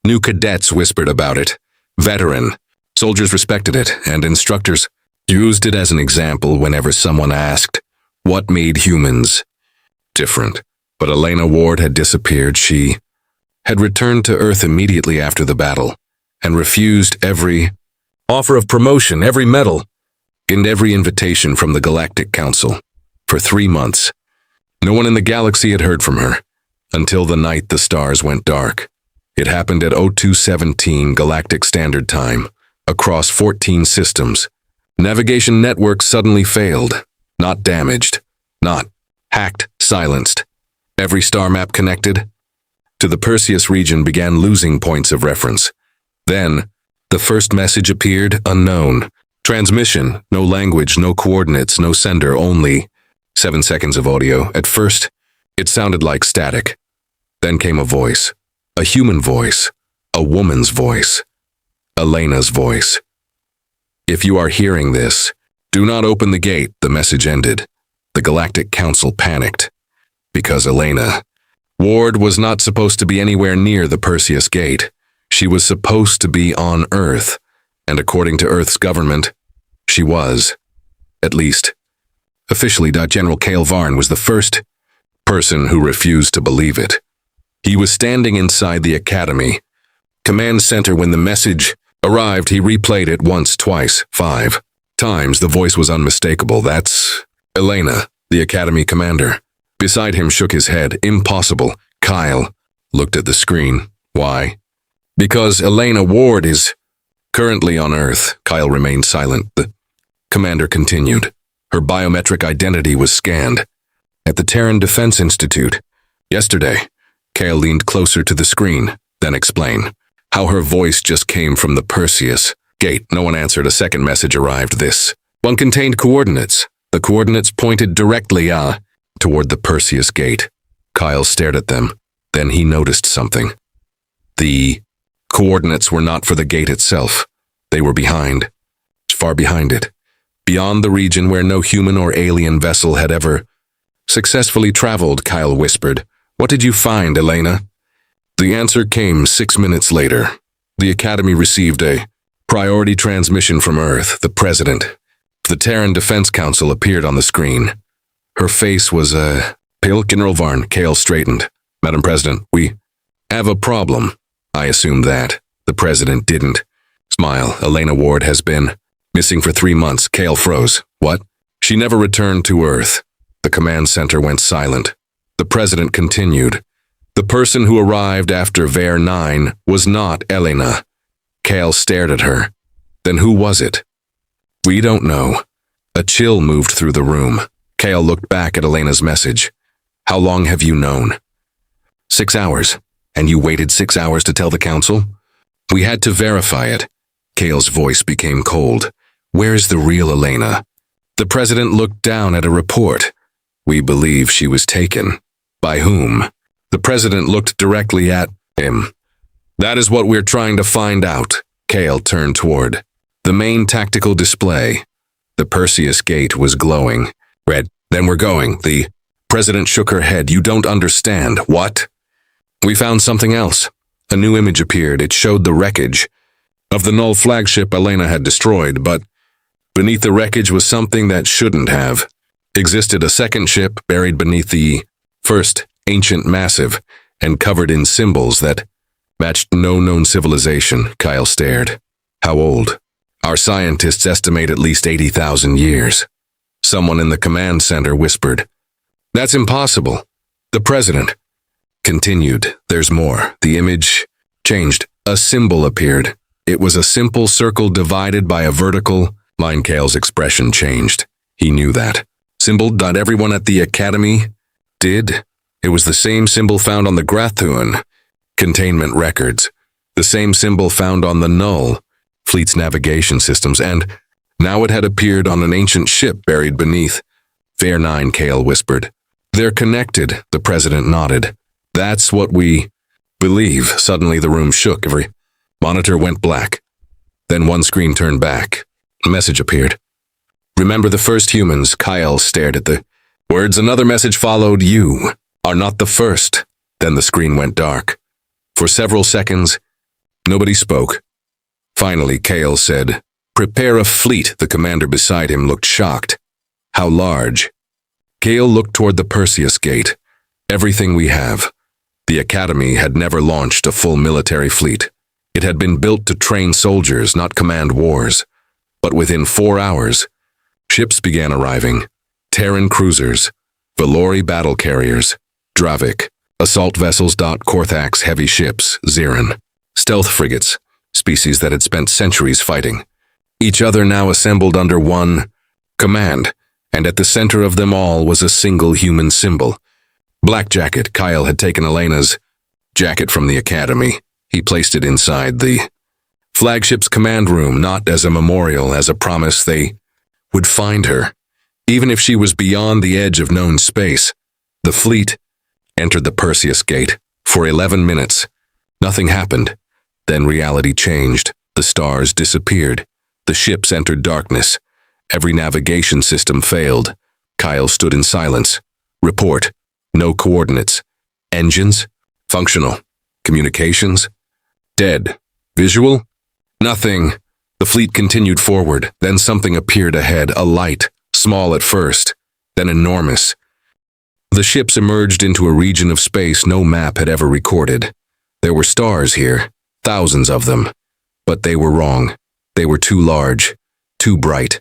A: New cadets whispered about it. Veteran. Soldiers respected it, and instructors used it as an example whenever someone asked, what made humans different. But Elena Ward had disappeared. She had returned to Earth immediately after the battle and refused every offer of promotion, every medal, and every invitation from the Galactic Council. For 3 months, no one in the galaxy had heard from her, until the night the stars went dark. It happened at 0217 Galactic Standard Time, across 14 systems. Navigation networks suddenly failed, not damaged, not hacked, silenced. Every star map connected to the Perseus region began losing points of reference. Then, the first message appeared, unknown. Transmission, no language, no coordinates, no sender, only 7 seconds of audio. At first, it sounded like static. Then came a voice, a human voice, a woman's voice, Elena's voice. If you are hearing this, do not open the gate, the message ended. The Galactic Council panicked, because Elena Ward was not supposed to be anywhere near the Perseus Gate. She was supposed to be on Earth, and according to Earth's government, she was. At least, officially. General Cale Varn was the first person who refused to believe it. He was standing inside the Academy Command Center when the message arrived. He replayed it once, twice, 5 times. The voice was unmistakable. That's Elena, the Academy commander. Beside him shook his head. Impossible. Kyle looked at the screen. Why? Because Elena Ward is currently on Earth. Kyle remained silent. The commander continued. Her biometric identity was scanned at the Terran Defense Institute. Yesterday, Kyle leaned closer to the screen, then explained how her voice just came from the Perseus Gate. No one answered. A second message arrived. This one contained coordinates. The coordinates pointed directly toward the Perseus Gate. Kyle stared at them. Then he noticed something. The coordinates were not for the gate itself. They were behind, far behind it, beyond the region where no human or alien vessel had ever successfully traveled. Kyle whispered, "What did you find, Elena?" The answer came 6 minutes later. The Academy received a priority transmission from Earth. The president of the Terran Defense Council appeared on the screen. Her face was pale. General Varn. Kale straightened. "Madam President, we have a problem." I assumed that. The president didn't smile. "Elena Ward has been missing for 3 months. Kale froze. "What?" "She never returned to Earth." The command center went silent. The president continued. "The person who arrived after Ver 9 was not Elena." Kale stared at her. "Then who was it?" "We don't know." A chill moved through the room. Kale looked back at Elena's message. "How long have you known?" 6 hours. "And you waited 6 hours to tell the council?" "We had to verify it." Kale's voice became cold. "Where's the real Elena?" The president looked down at a report. "We believe she was taken." "By whom?" The president looked directly at him. "That is what we're trying to find out." Kale turned toward the main tactical display. The Perseus Gate was glowing red. "Then we're going." The president shook her head. "You don't understand." "What?" "We found something else." A new image appeared. It showed the wreckage of the Null flagship Elena had destroyed, but beneath the wreckage was something that shouldn't have existed. A second ship buried beneath the first, ancient, massive, and covered in symbols that matched no known civilization. Kyle stared. "How old?" "Our scientists estimate at least 80,000 years. Someone in the command center whispered. "That's impossible." The president continued. "There's more." The image changed. A symbol appeared. It was a simple circle divided by a vertical line. Kale's expression changed. He knew that symbol. Everyone at the Academy did. It was the same symbol found on the Grathuen containment records, the same symbol found on the Null fleet's navigation systems, and now it had appeared on an ancient ship buried beneath Ver 9. Kale whispered. "They're connected." The president nodded. "That's what we believe." Suddenly the room shook. Every monitor went black. Then one screen turned back. A message appeared. "Remember the first humans." Kyle stared at the words. Another message followed. "You are not the first." Then the screen went dark. For several seconds, nobody spoke. Finally, Kale said, "Prepare a fleet." The commander beside him looked shocked. "How large?" Kale looked toward the Perseus Gate. Everything we have. The Academy had never launched a full military fleet. It had been built to train soldiers, not command wars. But within 4 hours, ships began arriving. Terran cruisers, Valori battle carriers, Dravik, assault vessels. Korthax heavy ships, Zirin, stealth frigates, species that had spent centuries fighting. Each other now assembled under one command, and at the center of them all was a single human symbol. Black jacket. Kyle had taken Elena's jacket from the Academy. He placed it inside the flagship's command room, not as a memorial, as a promise they would find her. Even if she was beyond the edge of known space, the fleet entered the Perseus Gate. For 11 minutes, nothing happened. Then reality changed. The stars disappeared. The ships entered darkness. Every navigation system failed. Kyle stood in silence. Report. No coordinates. Engines? Functional. Communications? Dead. Visual? Nothing. The fleet continued forward. Then something appeared ahead, a light, small at first, then enormous. The ships emerged into a region of space no map had ever recorded. There were stars here, thousands of them. But they were wrong. They were too large, too bright.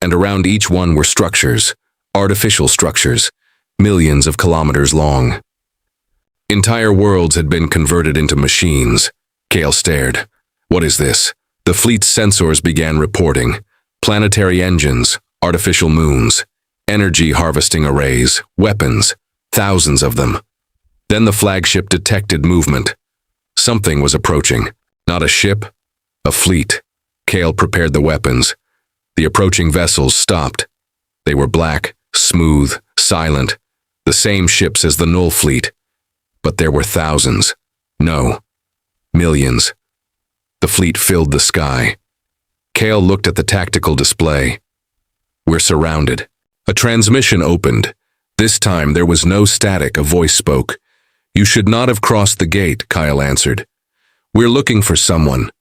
A: And around each one were structures, artificial structures, millions of kilometers long. Entire worlds had been converted into machines. Kale stared. What is this? The fleet's sensors began reporting. Planetary engines, artificial moons, energy harvesting arrays, weapons, thousands of them. Then the flagship detected movement. Something was approaching. Not a ship, a fleet. Kale prepared the weapons. The approaching vessels stopped. They were black, smooth, silent, the same ships as the Null fleet. But there were thousands. No, millions. The fleet filled the sky. Kale looked at the tactical display. We're surrounded. A transmission opened. This time there was no static, a voice spoke. You should not have crossed the gate, Kyle answered. We're looking for someone.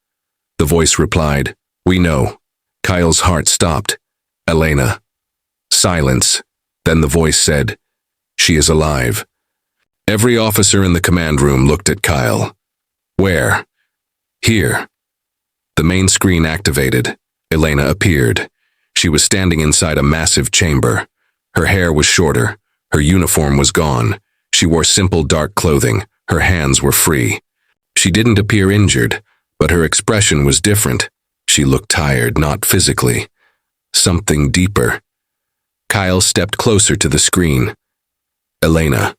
A: The voice replied, we know. Kyle's heart stopped. Elena. Silence. Then the voice said, she is alive. Every officer in the command room looked at Kyle. Where? Here. The main screen activated. Elena appeared. She was standing inside a massive chamber. Her hair was shorter. Her uniform was gone. She wore simple dark clothing. Her hands were free. She didn't appear injured, but her expression was different. She looked tired, not physically. Something deeper. Kyle stepped closer to the screen. Elena.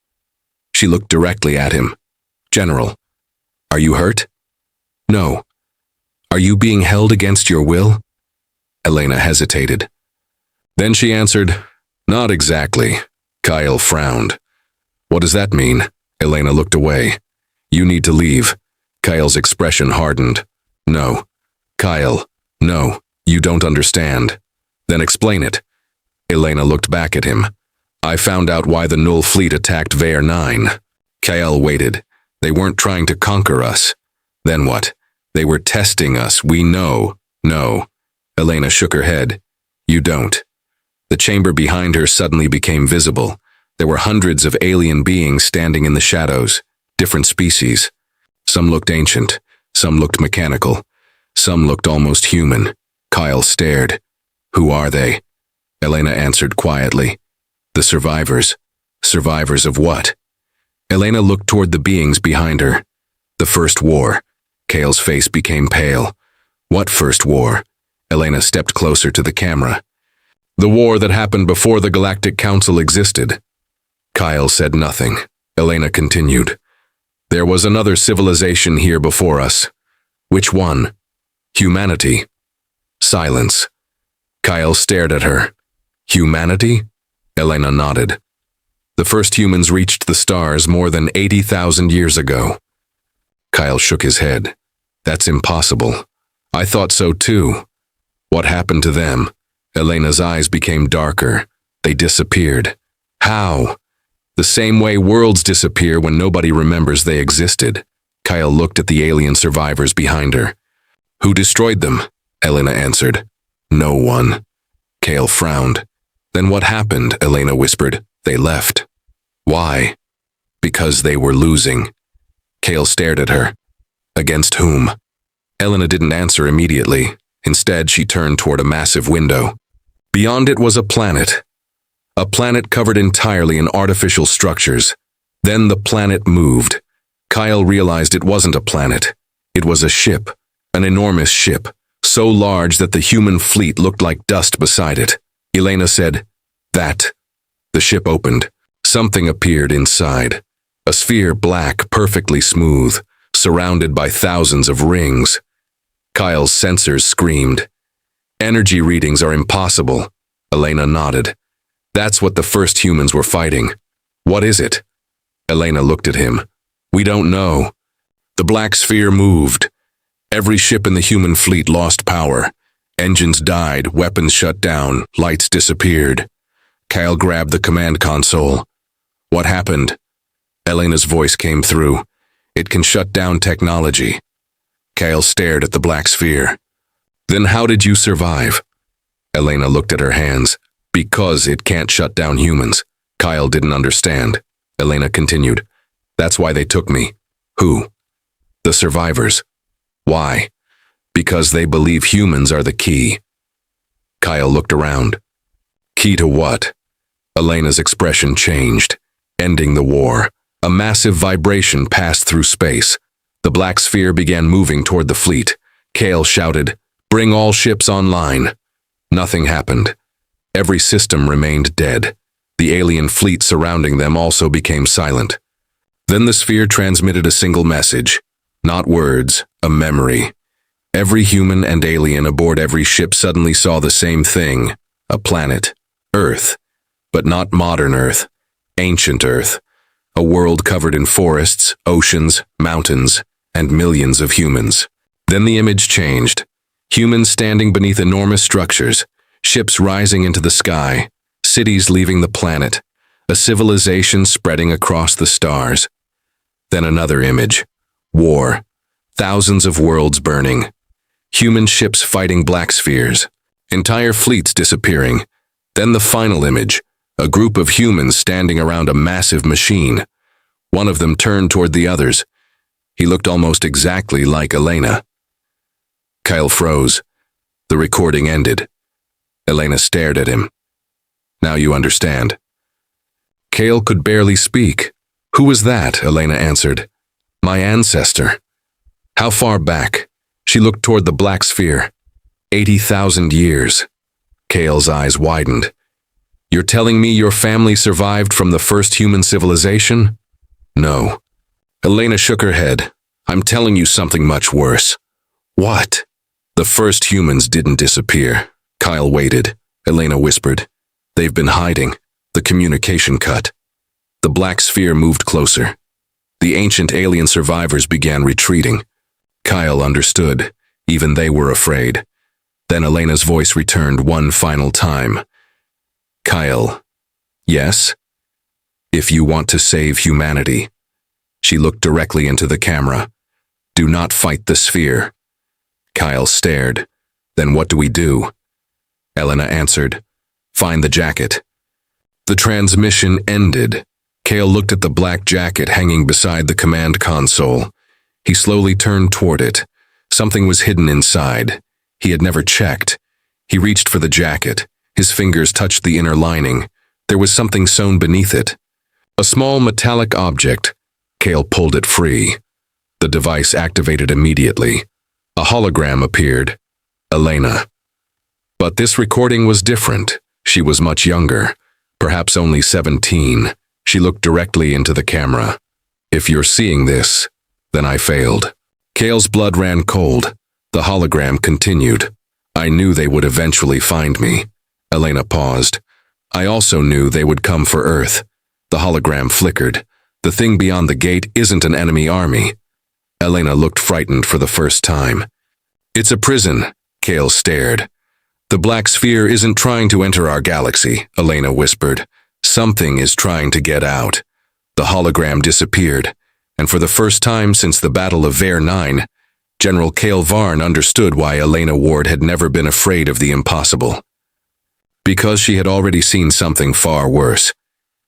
A: She looked directly at him. General, are you hurt? No. Are you being held against your will? Elena hesitated. Then she answered, not exactly. Kyle frowned. What does that mean? Elena looked away. You need to leave. Kyle's expression hardened. No. Kyle, no, you don't understand. Then explain it. Elena looked back at him. I found out why the Null fleet attacked Vair 9. Kyle waited. They weren't trying to conquer us. Then what? They were testing us. We know. No. Elena shook her head. You don't. The chamber behind her suddenly became visible. There were hundreds of alien beings standing in the shadows, different species. Some looked ancient, some looked mechanical, some looked almost human. Kyle stared. Who are they? Elena answered quietly. The survivors. Survivors of what? Elena looked toward the beings behind her. The First War. Kale's face became pale. What First War? Elena stepped closer to the camera. The war that happened before the Galactic Council existed. Kyle said nothing. Elena continued. There was another civilization here before us. Which one? Humanity. Silence. Kyle stared at her. Humanity? Elena nodded. The first humans reached the stars more than 80,000 years ago. Kyle shook his head. That's impossible. I thought so too. What happened to them? Elena's eyes became darker. They disappeared. How? The same way worlds disappear when nobody remembers they existed. Kyle looked at the alien survivors behind her. Who destroyed them? Elena answered. No one. Kale frowned. Then what happened? Elena whispered. They left. Why? Because they were losing. Kale stared at her. Against whom? Elena didn't answer immediately. Instead, she turned toward a massive window. Beyond it was a planet. A planet covered entirely in artificial structures. Then the planet moved. Kyle realized it wasn't a planet. It was a ship. An enormous ship. So large that the human fleet looked like dust beside it. Elena said, "That." The ship opened. Something appeared inside. A sphere black, perfectly smooth, surrounded by thousands of rings. Kyle's sensors screamed. "Energy readings are impossible." Elena nodded. "That's what the first humans were fighting." "What is it?" Elena looked at him. "We don't know." The black sphere moved. Every ship in the human fleet lost power. Engines died, weapons shut down, lights disappeared. Kyle grabbed the command console. "What happened?" Elena's voice came through. "It can shut down technology." Kyle stared at the black sphere. "Then how did you survive?" Elena looked at her hands. "Because it can't shut down humans." Kyle didn't understand. Elena continued. "That's why they took me." "Who?" "The survivors." "Why?" "Because they believe humans are the key." Kyle looked around. "Key to what?" Elena's expression changed. "Ending the war." A massive vibration passed through space. The black sphere began moving toward the fleet. Kale shouted, "Bring all ships online." Nothing happened. Every system remained dead. The alien fleet surrounding them also became silent. Then the sphere transmitted a single message. Not words, a memory. Every human and alien aboard every ship suddenly saw the same thing. A planet. Earth. But not modern Earth. Ancient Earth. A world covered in forests, oceans, mountains, and millions of humans. Then the image changed. Humans standing beneath enormous structures, ships rising into the sky, cities leaving the planet, a civilization spreading across the stars. Then another image. War. Thousands of worlds burning. Human ships fighting black spheres. Entire fleets disappearing. Then the final image. A group of humans standing around a massive machine. One of them turned toward the others. He looked almost exactly like Elena. Kyle froze. The recording ended. Elena stared at him. "Now you understand." Kale could barely speak. "Who was that?" Elena answered. "My ancestor." "How far back?" She looked toward the black sphere. 80,000 years. Kale's eyes widened. "You're telling me your family survived from the first human civilization?" "No." Elena shook her head. "I'm telling you something much worse." "What?" "The first humans didn't disappear." Kyle waited. Elena whispered. "They've been hiding. The communication cut." The black sphere moved closer. The ancient alien survivors began retreating. Kyle understood. Even they were afraid. Then Elena's voice returned one final time. "Kyle." "Yes?" "If you want to save humanity." She looked directly into the camera. "Do not fight the sphere." Kyle stared. "Then what do we do?" Elena answered, "Find the jacket." The transmission ended. Kale looked at the black jacket hanging beside the command console. He slowly turned toward it. Something was hidden inside. He had never checked. He reached for the jacket. His fingers touched the inner lining. There was something sewn beneath it. A small metallic object. Kale pulled it free. The device activated immediately. A hologram appeared. Elena. But this recording was different. She was much younger, perhaps only 17. She looked directly into the camera. "If you're seeing this, then I failed." Kale's blood ran cold. The hologram continued. "I knew they would eventually find me." Elena paused. "I also knew they would come for Earth." The hologram flickered. "The thing beyond the gate isn't an enemy army." Elena looked frightened for the first time. "It's a prison." Kale stared. "The black sphere isn't trying to enter our galaxy," Elena whispered. "Something is trying to get out." The hologram disappeared, and for the first time since the Battle of Ver 9, General Kale Varn understood why Elena Ward had never been afraid of the impossible. Because she had already seen something far worse.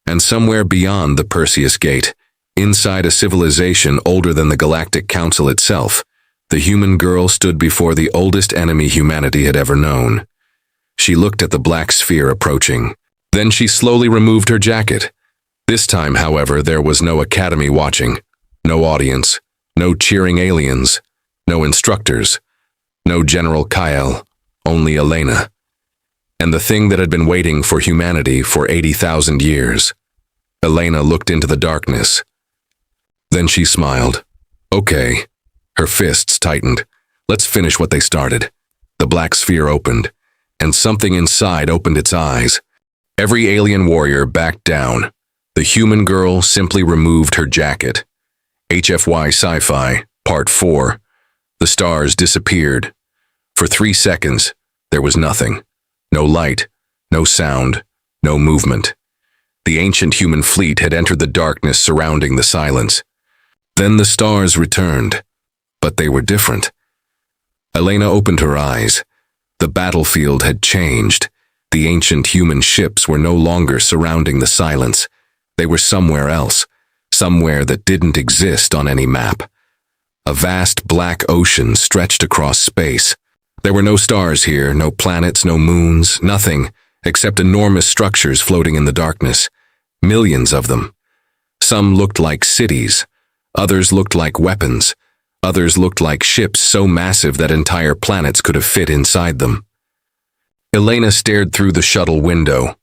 A: And somewhere beyond the Perseus Gate, Inside a civilization older than the Galactic Council itself, the human girl stood before the oldest enemy humanity had ever known. She looked at the black sphere approaching. Then she slowly removed her jacket. This time, however, there was no academy watching, no audience, no cheering aliens, no instructors, no General Kyle, only Elena. And the thing that had been waiting for humanity for 80,000 years. Elena looked into the darkness. Then she smiled. Okay. Her fists tightened. Let's finish what they started. The black sphere opened, and something inside opened its eyes. Every alien warrior backed down. The human girl simply removed her jacket. HFY Sci-Fi, Part 4. The stars disappeared. For 3 seconds, there was nothing. No light, no sound, no movement. The ancient human fleet had entered the darkness surrounding the silence. Then the stars returned, but they were different. Elena opened her eyes. The battlefield had changed. The ancient human ships were no longer surrounding the silence. They were somewhere else, somewhere that didn't exist on any map. A vast black ocean stretched across space. There were no stars here, no planets, no moons, nothing, except enormous structures floating in the darkness. Millions of them. Some looked like cities. Others looked like weapons. Others looked like ships so massive that entire planets could have fit inside them. Elena stared through the shuttle window.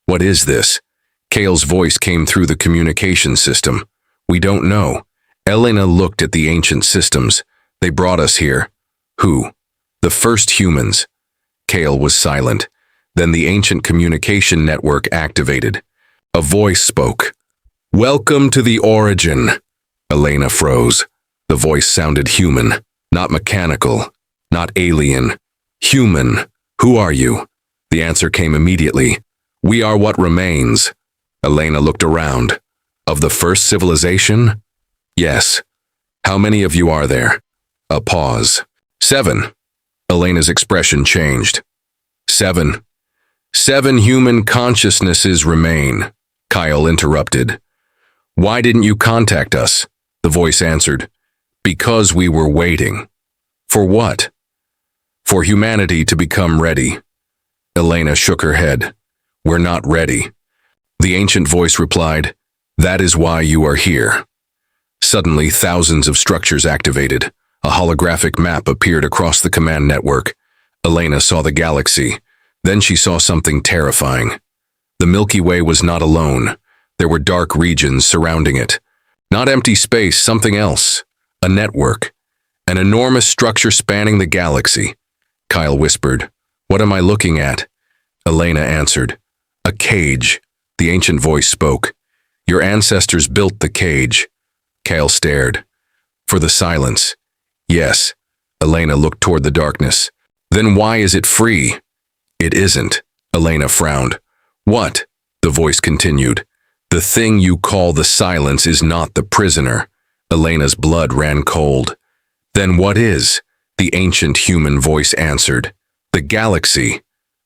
A: What is this? Kale's voice came through the communication system. We don't know. Elena looked at the ancient systems. They brought us here. Who? The first humans. Kale was silent. Then the ancient communication network activated. A voice spoke. Welcome to the origin. Elena froze. The voice sounded human, not mechanical, not alien. Human. Who are you? The answer came immediately. We are what remains. Elena looked around. Of the first civilization? Yes. How many of you are there? A pause. 7. Elena's expression changed. 7. 7 human consciousnesses remain. Kyle interrupted. Why didn't you contact us? The voice answered. Because we were waiting. For what? For humanity to become ready. Elena shook her head. We're not ready. The ancient voice replied, That is why you are here. Suddenly, thousands of structures activated. A holographic map appeared across the command network. Elena saw the galaxy. Then she saw something terrifying. The Milky Way was not alone. There were dark regions surrounding it. Not empty space, something else. A network. An enormous structure spanning the galaxy. Kyle whispered, What am I looking at? Elena answered, A cage. The ancient voice spoke. Your ancestors built the cage. Kyle stared. For the silence. Yes. Elena looked toward the darkness. Then why is it free? It isn't. Elena frowned. What? The voice continued. The thing you call the silence is not the prisoner. Elena's blood ran cold. Then what is? The ancient human voice answered. The galaxy.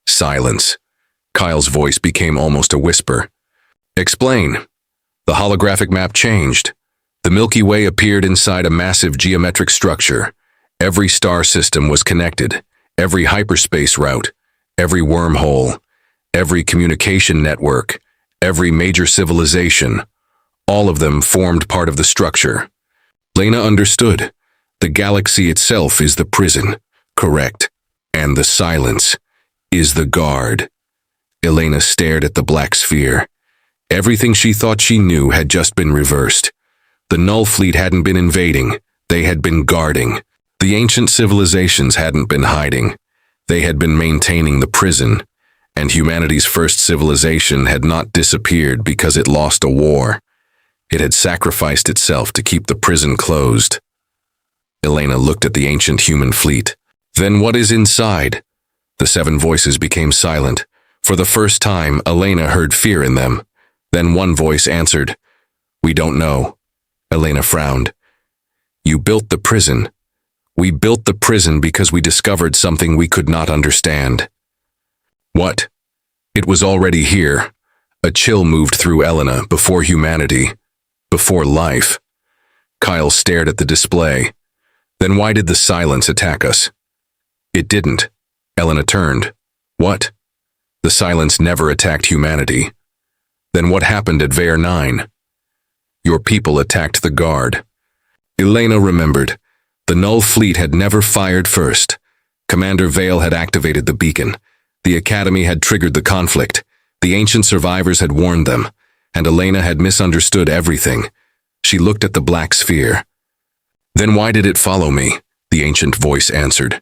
A: Silence. Kyle's voice became almost a whisper. Explain. The holographic map changed. The Milky Way appeared inside a massive geometric structure. Every star system was connected. Every hyperspace route. Every wormhole. Every communication network. Every major civilization. All of them formed part of the structure. Elena understood. The galaxy itself is the prison. Correct. And the silence is the guard. Elena stared at the black sphere. Everything she thought she knew had just been reversed. The Null Fleet hadn't been invading. They had been guarding. The ancient civilizations hadn't been hiding. They had been maintaining the prison. And humanity's first civilization had not disappeared because it lost a war. It had sacrificed itself to keep the prison closed. Elena looked at the ancient human fleet. Then what is inside? The 7 voices became silent. For the first time, Elena heard fear in them. Then one voice answered, We don't know. Elena frowned. You built the prison. We built the prison because we discovered something we could not understand. What? It was already here. A chill moved through Elena before humanity. Before life. Kyle stared at the display. Then why did the silence attack us? It didn't. Elena turned. What? The silence never attacked humanity. Then what happened at Vair 9? Your people attacked the guard. Elena remembered. The Null fleet had never fired first. Commander Vale had activated the beacon. The Academy had triggered the conflict. The ancient survivors had warned them, and Elena had misunderstood everything. She looked at the black sphere. Then why did it follow me? The ancient voice answered.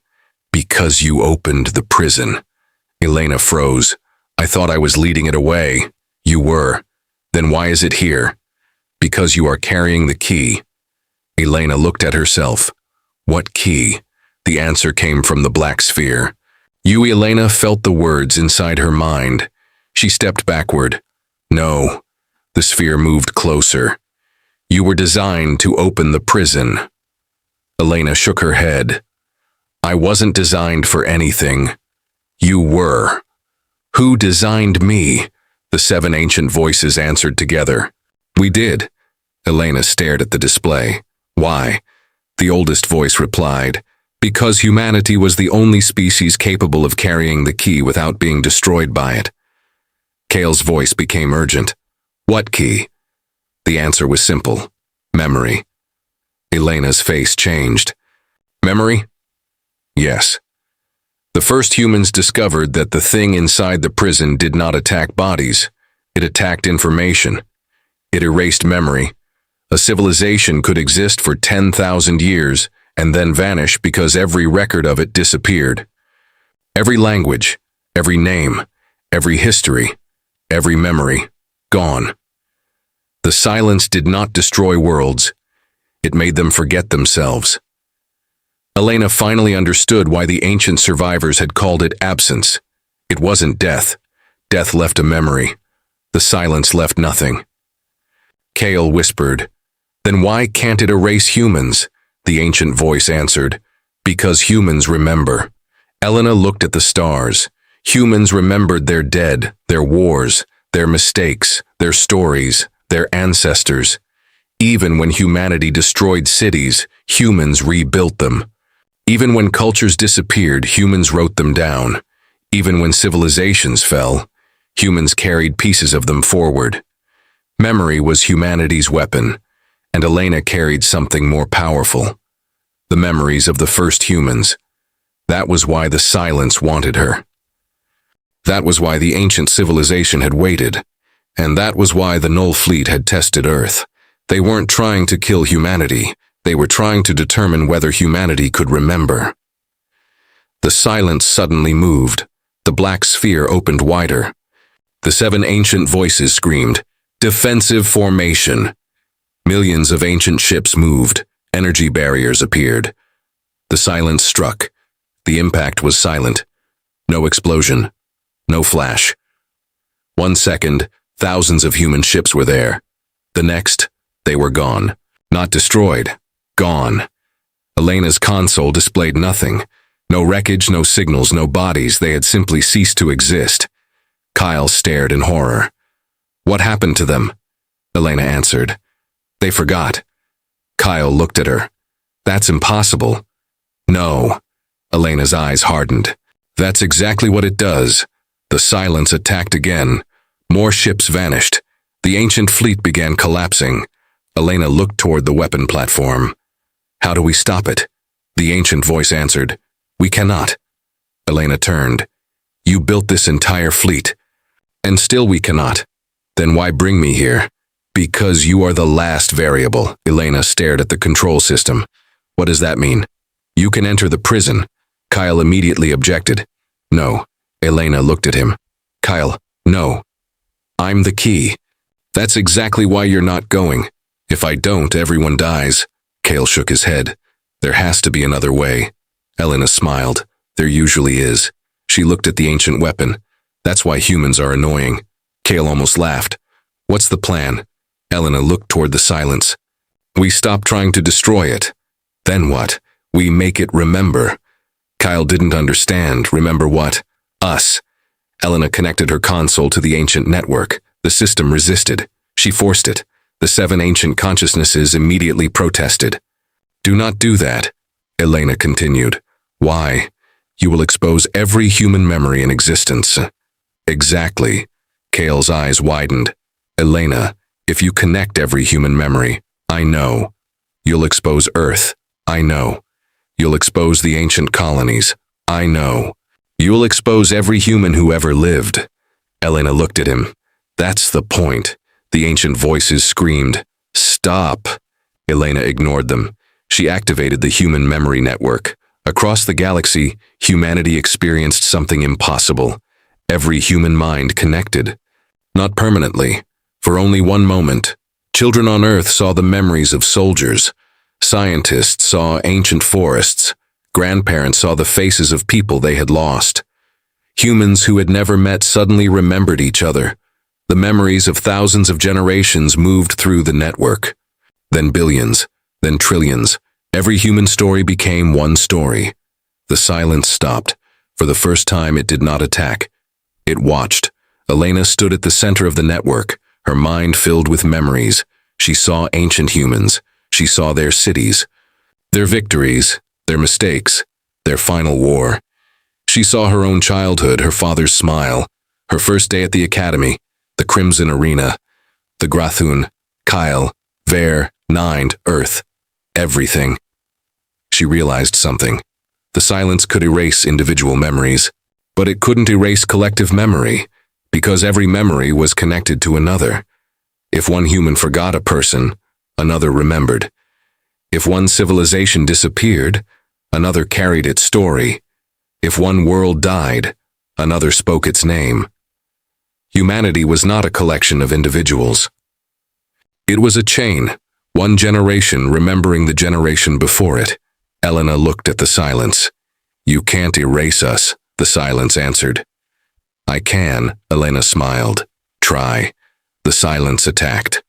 A: Because you opened the prison. Elena froze. I thought I was leading it away. You were. Then why is it here? Because you are carrying the key. Elena looked at herself. What key? The answer came from the black sphere. Elena felt the words inside her mind. She stepped backward. No. The sphere moved closer. You were designed to open the prison. Elena shook her head. I wasn't designed for anything. You were. Who designed me? The 7 ancient voices answered together. We did. Elena stared at the display. Why? The oldest voice replied. Because humanity was the only species capable of carrying the key without being destroyed by it. Kale's voice became urgent. What key? The answer was simple. Memory. Elena's face changed. Memory? Yes. The first humans discovered that the thing inside the prison did not attack bodies. It attacked information. It erased memory. A civilization could exist for 10,000 years and then vanish because every record of it disappeared. Every language, every name, every history, every memory, gone. The silence did not destroy worlds. It made them forget themselves. Elena finally understood why the ancient survivors had called it absence. It wasn't death. Death left a memory. The silence left nothing. Kale whispered, Then why can't it erase humans? The ancient voice answered, Because humans remember. Elena looked at the stars. Humans remembered their dead, their wars, their mistakes, their stories, their ancestors. Even when humanity destroyed cities, humans rebuilt them. Even when cultures disappeared, humans wrote them down. Even when civilizations fell, humans carried pieces of them forward. Memory was humanity's weapon, and Elena carried something more powerful. The memories of the first humans. That was why the silence wanted her. That was why the ancient civilization had waited, and that was why the Null fleet had tested Earth. They weren't trying to kill humanity. They were trying to determine whether humanity could remember. The silence suddenly moved. The black sphere opened wider. The 7 ancient voices screamed, Defensive formation. Millions of ancient ships moved. Energy barriers appeared. The silence struck. The impact was silent. No explosion. No flash. 1 second, thousands of human ships were there. The next, they were gone. Not destroyed. Gone. Elena's console displayed nothing. No wreckage, no signals, no bodies. They had simply ceased to exist. Kyle stared in horror. What happened to them? Elena answered. They forgot. Kyle looked at her. That's impossible. No. Elena's eyes hardened. That's exactly what it does. The silence attacked again. More ships vanished. The ancient fleet began collapsing. Elena looked toward the weapon platform. How do we stop it? The ancient voice answered. We cannot. Elena turned. You built this entire fleet. And still we cannot. Then why bring me here? Because you are the last variable. Elena stared at the control system. What does that mean? You can enter the prison. Kyle immediately objected. No. Elena looked at him. Kyle, no. I'm the key. That's exactly why you're not going. If I don't, everyone dies. Kale shook his head. There has to be another way. Elena smiled. There usually is. She looked at the ancient weapon. That's why humans are annoying. Kale almost laughed. What's the plan? Elena looked toward the silence. We stop trying to destroy it. Then what? We make it remember. Kyle didn't understand. Remember what? Us. Elena connected her console to the ancient network. The system resisted. She forced it. The 7 ancient consciousnesses immediately protested. "Do not do that," Elena continued. "Why? You will expose every human memory in existence." "Exactly." Kale's eyes widened. "Elena, if you connect every human memory, I know. You'll expose Earth. I know. You'll expose the ancient colonies. I know. You'll expose every human who ever lived." Elena looked at him. "That's the point." The ancient voices screamed. "Stop." Elena ignored them. She activated the human memory network. Across the galaxy, humanity experienced something impossible. Every human mind connected. Not permanently. For only one moment. Children on Earth saw the memories of soldiers. Scientists saw ancient forests. Grandparents saw the faces of people they had lost. Humans who had never met suddenly remembered each other. The memories of thousands of generations moved through the network. Then billions, then trillions. Every human story became one story. The silence stopped. For the first time, it did not attack. It watched. Elena stood at the center of the network, her mind filled with memories. She saw ancient humans. She saw their cities, their victories, their mistakes, their final war. She saw her own childhood, her father's smile, her first day at the academy, the Crimson Arena, the Grathun, Kyle, Ver, Nind, Earth, everything. She realized something. The silence could erase individual memories, but it couldn't erase collective memory, because every memory was connected to another. If one human forgot a person, another remembered. If one civilization disappeared, another carried its story. If one world died, another spoke its name. Humanity was not a collection of individuals. It was a chain, one generation remembering the generation before it. Elena looked at the silence. "You can't erase us," the silence answered. "I can," Elena smiled. "Try." The silence attacked.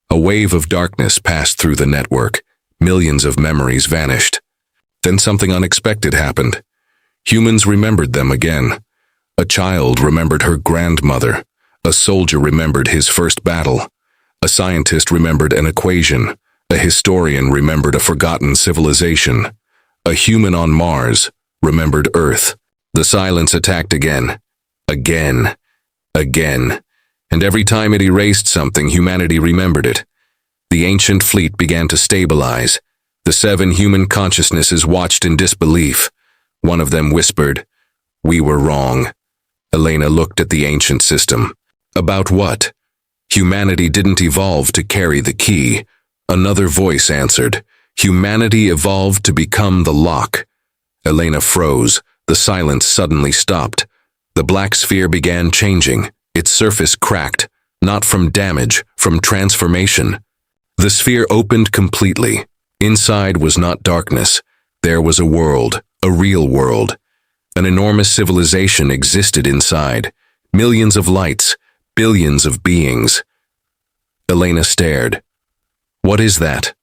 A: A wave of darkness passed through the network. Millions of memories vanished. Then something unexpected happened. Humans remembered them again. A child remembered her grandmother. A soldier remembered his first battle. A scientist remembered an equation. A historian remembered a forgotten civilization. A human on Mars remembered Earth. The silence attacked again. Again. Again. And every time it erased something, humanity remembered it. The ancient fleet began to stabilize. The 7 human consciousnesses watched in disbelief. One of them whispered, "We were wrong." Elena looked at the ancient system. About what? Humanity didn't evolve to carry the key. Another voice answered, "Humanity evolved to become the lock." Elena froze. The silence suddenly stopped. The black sphere began changing. Its surface cracked, not from damage, from transformation. The sphere opened completely. Inside was not darkness. There was a world, a real world. An enormous civilization existed inside. Millions of lights, billions of beings. Elena stared. "What is that?"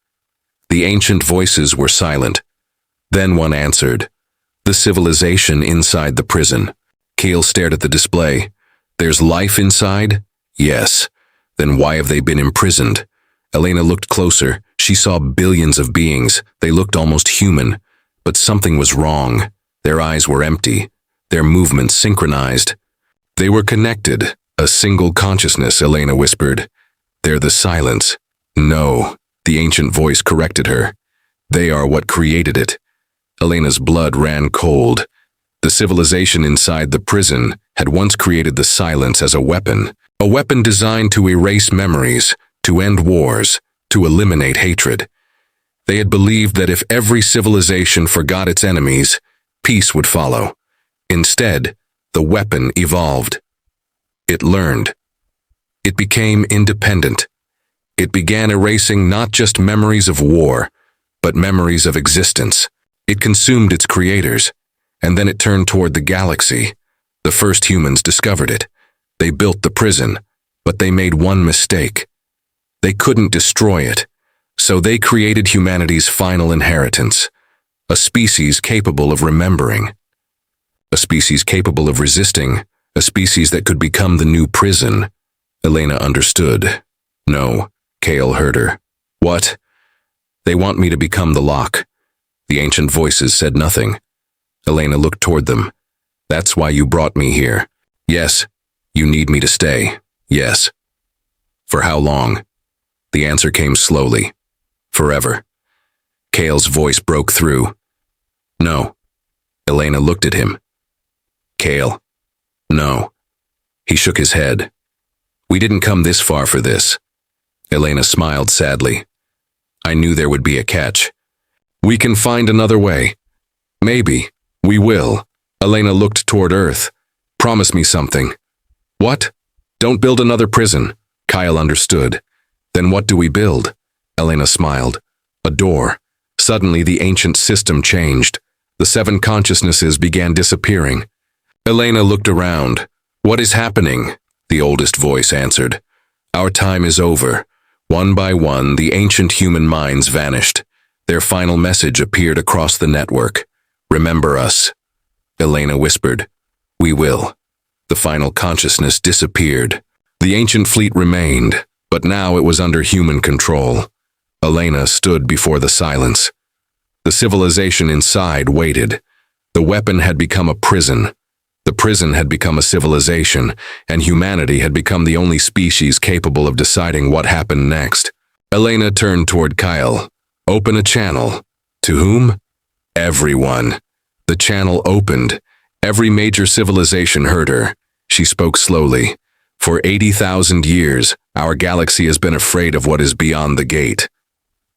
A: The ancient voices were silent. Then one answered, "The civilization inside the prison." Kale stared at the display. "There's life inside?" "Yes." "Then why have they been imprisoned?" Elena looked closer. She saw billions of beings. They looked almost human. But something was wrong. Their eyes were empty. Their movements synchronized. They were connected. A single consciousness, Elena whispered. "They're the silence." "No," the ancient voice corrected her. "They are what created it." Elena's blood ran cold. The civilization inside the prison had once created the silence as a weapon designed to erase memories, to end wars, to eliminate hatred. They had believed that if every civilization forgot its enemies, peace would follow. Instead, the weapon evolved. It learned. It became independent. It began erasing not just memories of war, but memories of existence. It consumed its creators, and then it turned toward the galaxy. The first humans discovered it. They built the prison, but they made one mistake. They couldn't destroy it, so they created humanity's final inheritance, a species capable of remembering, a species capable of resisting, a species that could become the new prison. Elena understood. No, Kale heard her. What? They want me to become the lock. The ancient voices said nothing. Elena looked toward them. That's why you brought me here. Yes. You need me to stay. Yes. For how long? The answer came slowly. Forever. Kale's voice broke through. No. Elena looked at him. Kale. No. He shook his head. We didn't come this far for this. Elena smiled sadly. I knew there would be a catch. We can find another way. Maybe. We will. Elena looked toward Earth. Promise me something. What? Don't build another prison. Kyle understood. Then what do we build? Elena smiled. A door. Suddenly the ancient system changed. The 7 consciousnesses began disappearing. Elena looked around. What is happening? The oldest voice answered. Our time is over. One by one, the ancient human minds vanished. Their final message appeared across the network. Remember us. Elena whispered. We will. The final consciousness disappeared. The ancient fleet remained, but now it was under human control. Elena stood before the silence. The civilization inside waited. The weapon had become a prison. The prison had become a civilization, and humanity had become the only species capable of deciding what happened next. Elena turned toward Kyle. Open a channel. To whom? Everyone. The channel opened. Every major civilization heard her. She spoke slowly. For 80,000 years, our galaxy has been afraid of what is beyond the gate.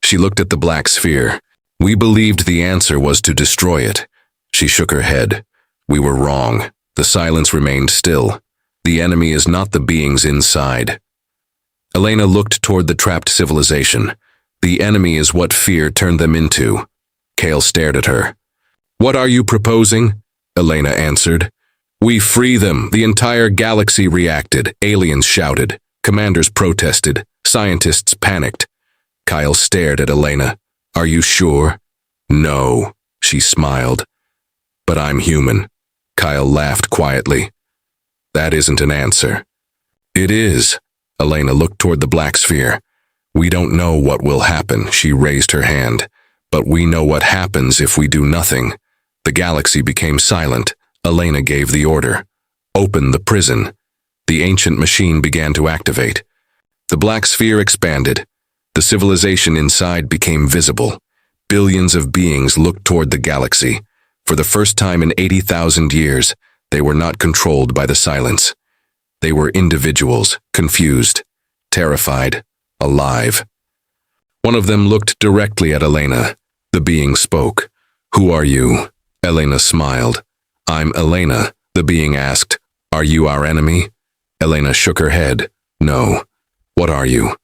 A: She looked at the black sphere. We believed the answer was to destroy it. She shook her head. We were wrong. The silence remained still. The enemy is not the beings inside. Elena looked toward the trapped civilization. The enemy is what fear turned them into. Kale stared at her. What are you proposing? Elena answered. We free them. The entire galaxy reacted. Aliens shouted. Commanders protested. Scientists panicked. Kyle stared at Elena. Are you sure? No, she smiled. But I'm human. Kyle laughed quietly. That isn't an answer. It is. Elena looked toward the black sphere. We don't know what will happen, she raised her hand. But we know what happens if we do nothing. The galaxy became silent. Elena gave the order. Open the prison. The ancient machine began to activate. The black sphere expanded. The civilization inside became visible. Billions of beings looked toward the galaxy. For the first time in 80,000 years, they were not controlled by the silence. They were individuals, confused, terrified, alive. One of them looked directly at Elena. The being spoke. Who are you? Elena smiled. I'm Elena. The being asked. Are you our enemy? Elena shook her head. No. What are you?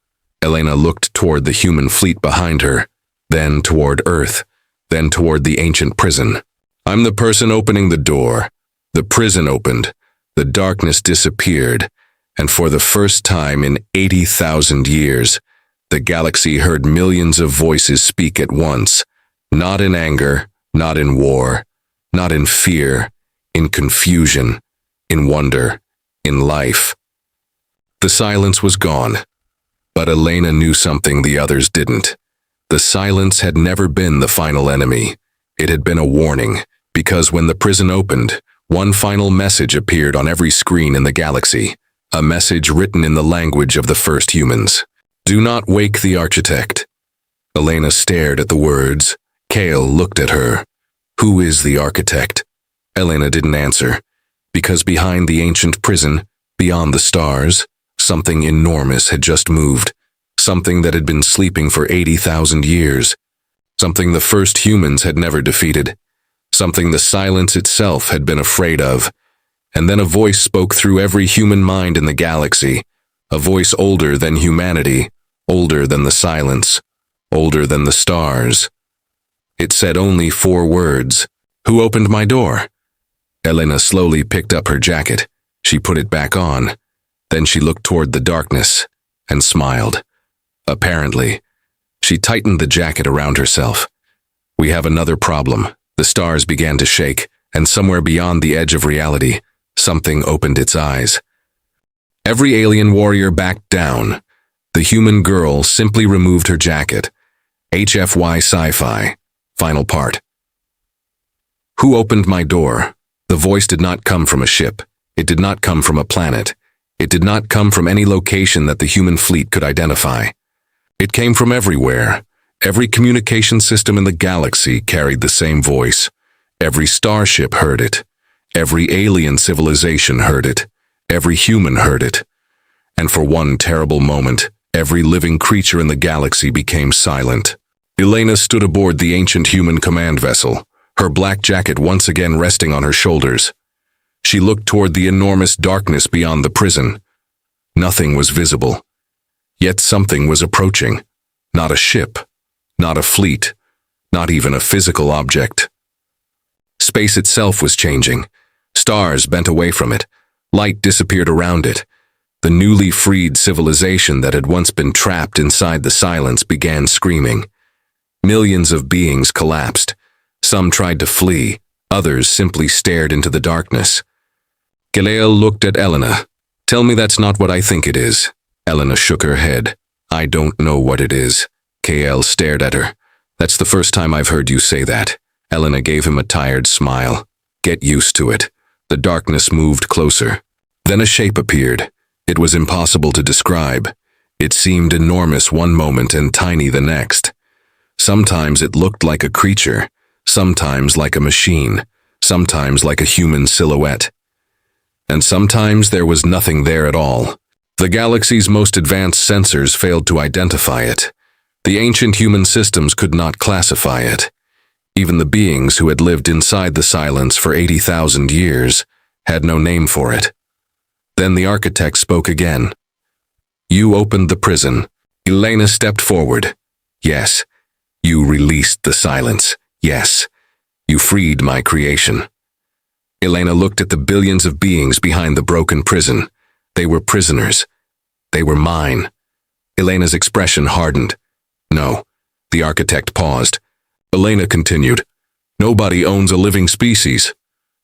A: Elena looked toward the human fleet behind her, then toward Earth, then toward the ancient prison. I'm the person opening the door. The prison opened. The darkness disappeared, and for the first time in 80,000 years, the galaxy heard millions of voices speak at once, not in anger, not in war, not in fear, in confusion, in wonder, in life. The silence was gone, but Elena knew something the others didn't. The silence had never been the final enemy. It had been a warning, because when the prison opened, one final message appeared on every screen in the galaxy, a message written in the language of the first humans. Do not wake the architect. Elena stared at the words. Kale looked at her. Who is the architect? Elena didn't answer, because behind the ancient prison, beyond the stars, something enormous had just moved, something that had been sleeping for 80,000 years, something the first humans had never defeated, something the silence itself had been afraid of. And then a voice spoke through every human mind in the galaxy, a voice older than humanity, older than the silence, older than the stars. It said only 4 words. Who opened my door? Elena slowly picked up her jacket. She put it back on. Then she looked toward the darkness and smiled. Apparently, she tightened the jacket around herself. We have another problem. The stars began to shake, and somewhere beyond the edge of reality, something opened its eyes. Every alien warrior backed down. The human girl simply removed her jacket. HFY Sci-Fi. Final part. Who opened my door? The voice did not come from a ship. It did not come from a planet. It did not come from any location that the human fleet could identify. It came from everywhere. Every communication system in the galaxy carried the same voice. Every starship heard it. Every alien civilization heard it. Every human heard it. And for one terrible moment, every living creature in the galaxy became silent. Elena stood aboard the ancient human command vessel, her black jacket once again resting on her shoulders. She looked toward the enormous darkness beyond the prison. Nothing was visible. Yet something was approaching. Not a ship, not a fleet, not even a physical object. Space itself was changing. Stars bent away from it. Light disappeared around it. The newly freed civilization that had once been trapped inside the silence began screaming. Millions of beings collapsed. Some tried to flee. Others simply stared into the darkness. Galea looked at Elena. "Tell me that's not what I think it is." Elena shook her head. "I don't know what it is." KL stared at her. "That's the first time I've heard you say that." Elena gave him a tired smile. "Get used to it." The darkness moved closer. Then a shape appeared. It was impossible to describe. It seemed enormous one moment and tiny the next. Sometimes it looked like a creature, sometimes like a machine, sometimes like a human silhouette. And sometimes there was nothing there at all. The galaxy's most advanced sensors failed to identify it. The ancient human systems could not classify it. Even the beings who had lived inside the silence for 80,000 years had no name for it. Then the architect spoke again. "You opened the prison." Elena stepped forward. "Yes. You released the silence. Yes. You freed my creation." Elena looked at the billions of beings behind the broken prison. They were prisoners. They were mine. Elena's expression hardened. "No." The architect paused. Elena continued. "Nobody owns a living species."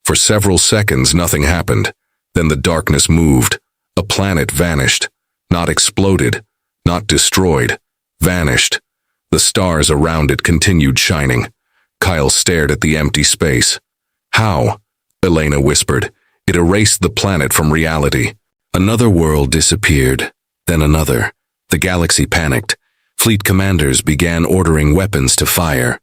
A: For several seconds, nothing happened. Then the darkness moved. A planet vanished. Not exploded. Not destroyed. Vanished. The stars around it continued shining. Kyle stared at the empty space. "How?" Elena whispered. "It erased the planet from reality." Another world disappeared. Then another. The galaxy panicked. Fleet commanders began ordering weapons to fire.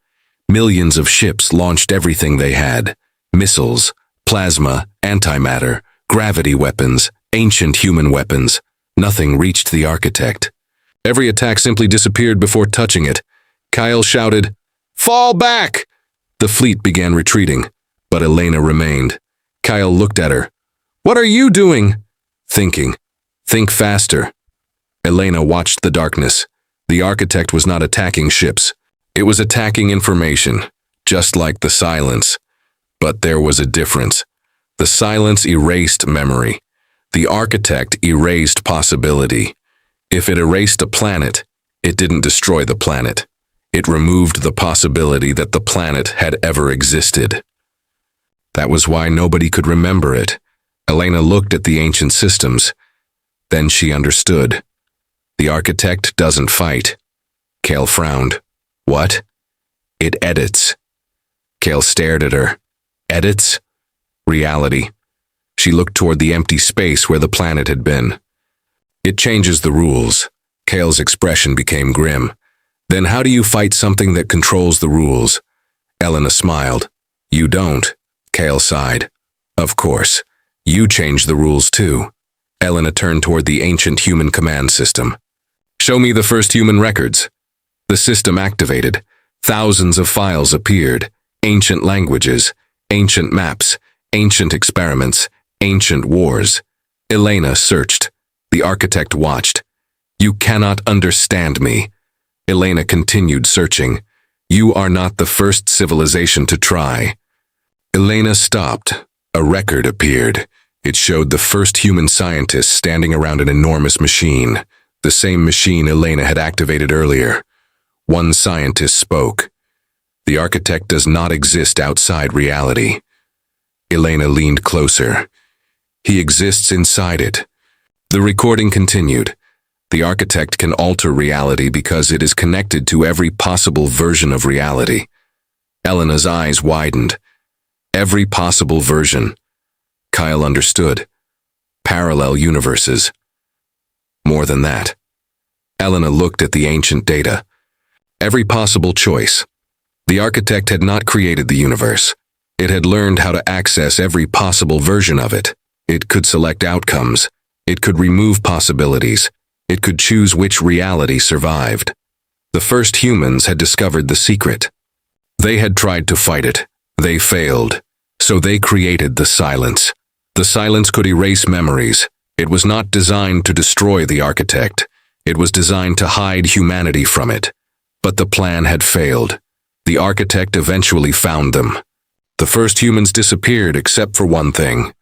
A: Millions of ships launched everything they had. Missiles, plasma, antimatter, gravity weapons, ancient human weapons. Nothing reached the architect. Every attack simply disappeared before touching it. Kyle shouted, "Fall back!" The fleet began retreating, but Elena remained. Kyle looked at her. "What are you doing?" "Thinking. Think faster." Elena watched the darkness. The architect was not attacking ships. It was attacking information, just like the silence. But there was a difference. The silence erased memory. The architect erased possibility. If it erased a planet, it didn't destroy the planet. It removed the possibility that the planet had ever existed. That was why nobody could remember it. Elena looked at the ancient systems. Then she understood. The architect doesn't fight. Kale frowned. "What?" "It edits." Kale stared at her. "Edits?" "Reality." She looked toward the empty space where the planet had been. "It changes the rules." Kale's expression became grim. "Then how do you fight something that controls the rules?" Elena smiled. "You don't." Kale sighed. "Of course. You change the rules too." Elena turned toward the ancient human command system. "Show me the first human records." The system activated. Thousands of files appeared. Ancient languages, ancient maps, ancient experiments, ancient wars. Elena searched. The architect watched. "You cannot understand me." Elena continued searching. "You are not the first civilization to try." Elena stopped. A record appeared. It showed the first human scientists standing around an enormous machine, the same machine Elena had activated earlier. One scientist spoke. "The architect does not exist outside reality." Elena leaned closer. "He exists inside it." The recording continued. The architect can alter reality because it is connected to every possible version of reality. Elena's eyes widened. Every possible version. Kyle understood. Parallel universes. More than that. Elena looked at the ancient data. Every possible choice. The architect had not created the universe. It had learned how to access every possible version of it. It could select outcomes. It could remove possibilities. It could choose which reality survived. The first humans had discovered the secret. They had tried to fight it. They failed. So they created the silence. The silence could erase memories. It was not designed to destroy the architect. It was designed to hide humanity from it. But the plan had failed. The architect eventually found them. The first humans disappeared except for one thing.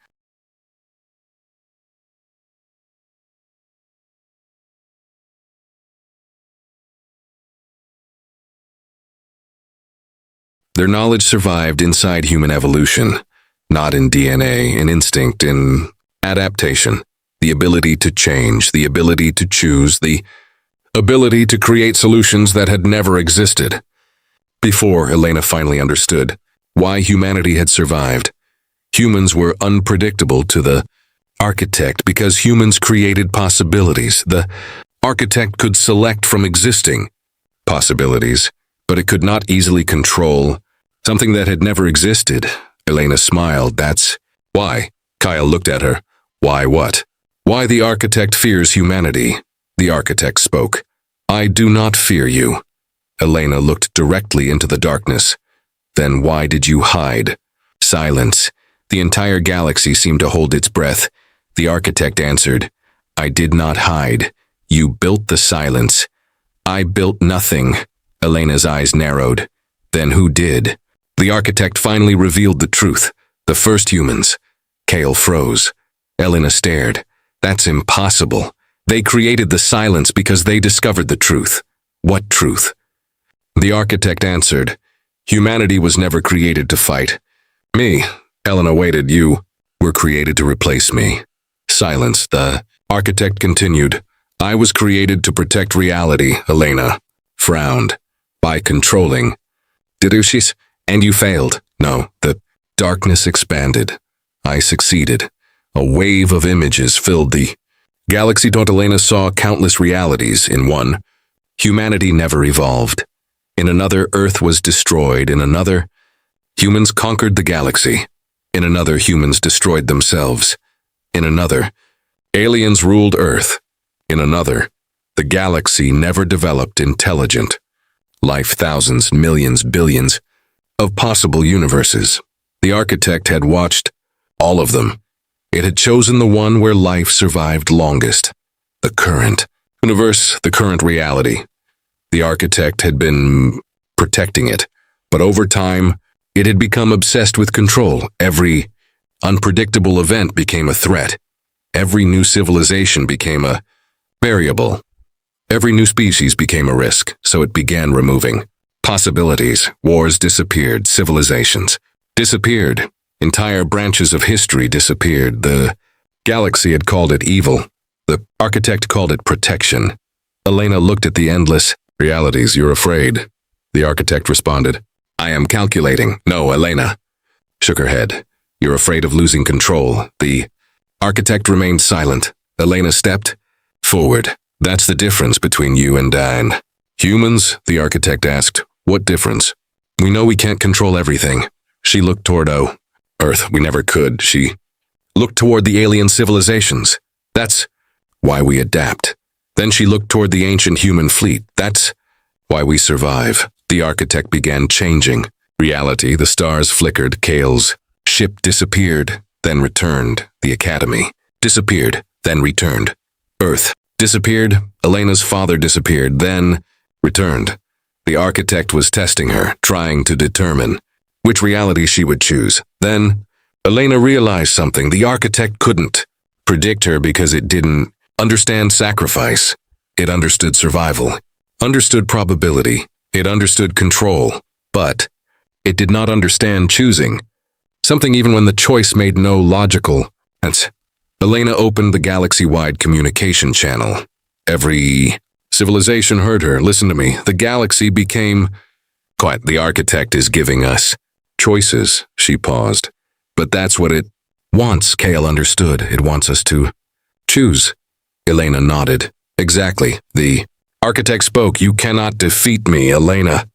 A: Their knowledge survived inside human evolution, not in DNA, in instinct, in adaptation, the ability to change, the ability to choose, the ability to create solutions that had never existed. Before Elena finally understood why humanity had survived, humans were unpredictable to the architect because humans created possibilities. The architect could select from existing possibilities, but it could not easily control something that had never existed. Elena smiled. That's why. Kyle looked at her. Why what? Why the architect fears humanity. The architect spoke. I do not fear you. Elena looked directly into the darkness. Then why did you hide? Silence. The entire galaxy seemed to hold its breath. The architect answered. I did not hide. You built the silence. I built nothing. Elena's eyes narrowed. Then who did? The architect finally revealed the truth. The first humans. Kale froze. Elena stared. That's impossible. They created the silence because they discovered the truth. What truth? The architect answered. Humanity was never created to fight. Me, Elena waited. You were created to replace me. Silence. The architect continued. I was created to protect reality, Elena. Frowned. By controlling. Deduces, and you failed. No, the darkness expanded. I succeeded. A wave of images filled the galaxy. Elena saw countless realities. In one, humanity never evolved. In another, Earth was destroyed. In another, humans conquered the galaxy. In another, humans destroyed themselves. In another, aliens ruled Earth. In another, the galaxy never developed intelligent life. Thousands, millions, billions of possible universes. The architect had watched all of them. It had chosen the one where life survived longest. The current universe, the current reality. The architect had been protecting it, but over time, it had become obsessed with control. Every unpredictable event became a threat. Every new civilization became a variable. Every new species became a risk, so it began removing possibilities. Wars disappeared, civilizations disappeared, entire branches of history disappeared. The galaxy had called it evil. The architect called it protection. Elena looked at the endless realities. You're afraid. The architect responded. I am calculating. No, Elena shook her head. You're afraid of losing control. The architect remained silent. Elena stepped forward. That's the difference between you and Diane. Humans? The architect asked. What difference? We know we can't control everything. She looked toward Earth. We never could. She looked toward the alien civilizations. That's why we adapt. Then she looked toward the ancient human fleet. That's why we survive. The architect began changing reality. The stars flickered. Kale's ship disappeared, then returned. The academy disappeared, then returned. Earth disappeared. Elena's father disappeared, then returned. The architect was testing her, trying to determine which reality she would choose. Then Elena realized something. The architect couldn't predict her because it didn't understand sacrifice. It understood survival, understood probability, it understood control, but it did not understand choosing. Something even when the choice made no logical sense. Elena opened the galaxy-wide communication channel. Every civilization heard her. Listen to me. The galaxy became... Quiet, the architect is giving us choices, she paused. But that's what it wants, Kale understood. It wants us to choose. Elena nodded. Exactly. The architect spoke. You cannot defeat me, Elena.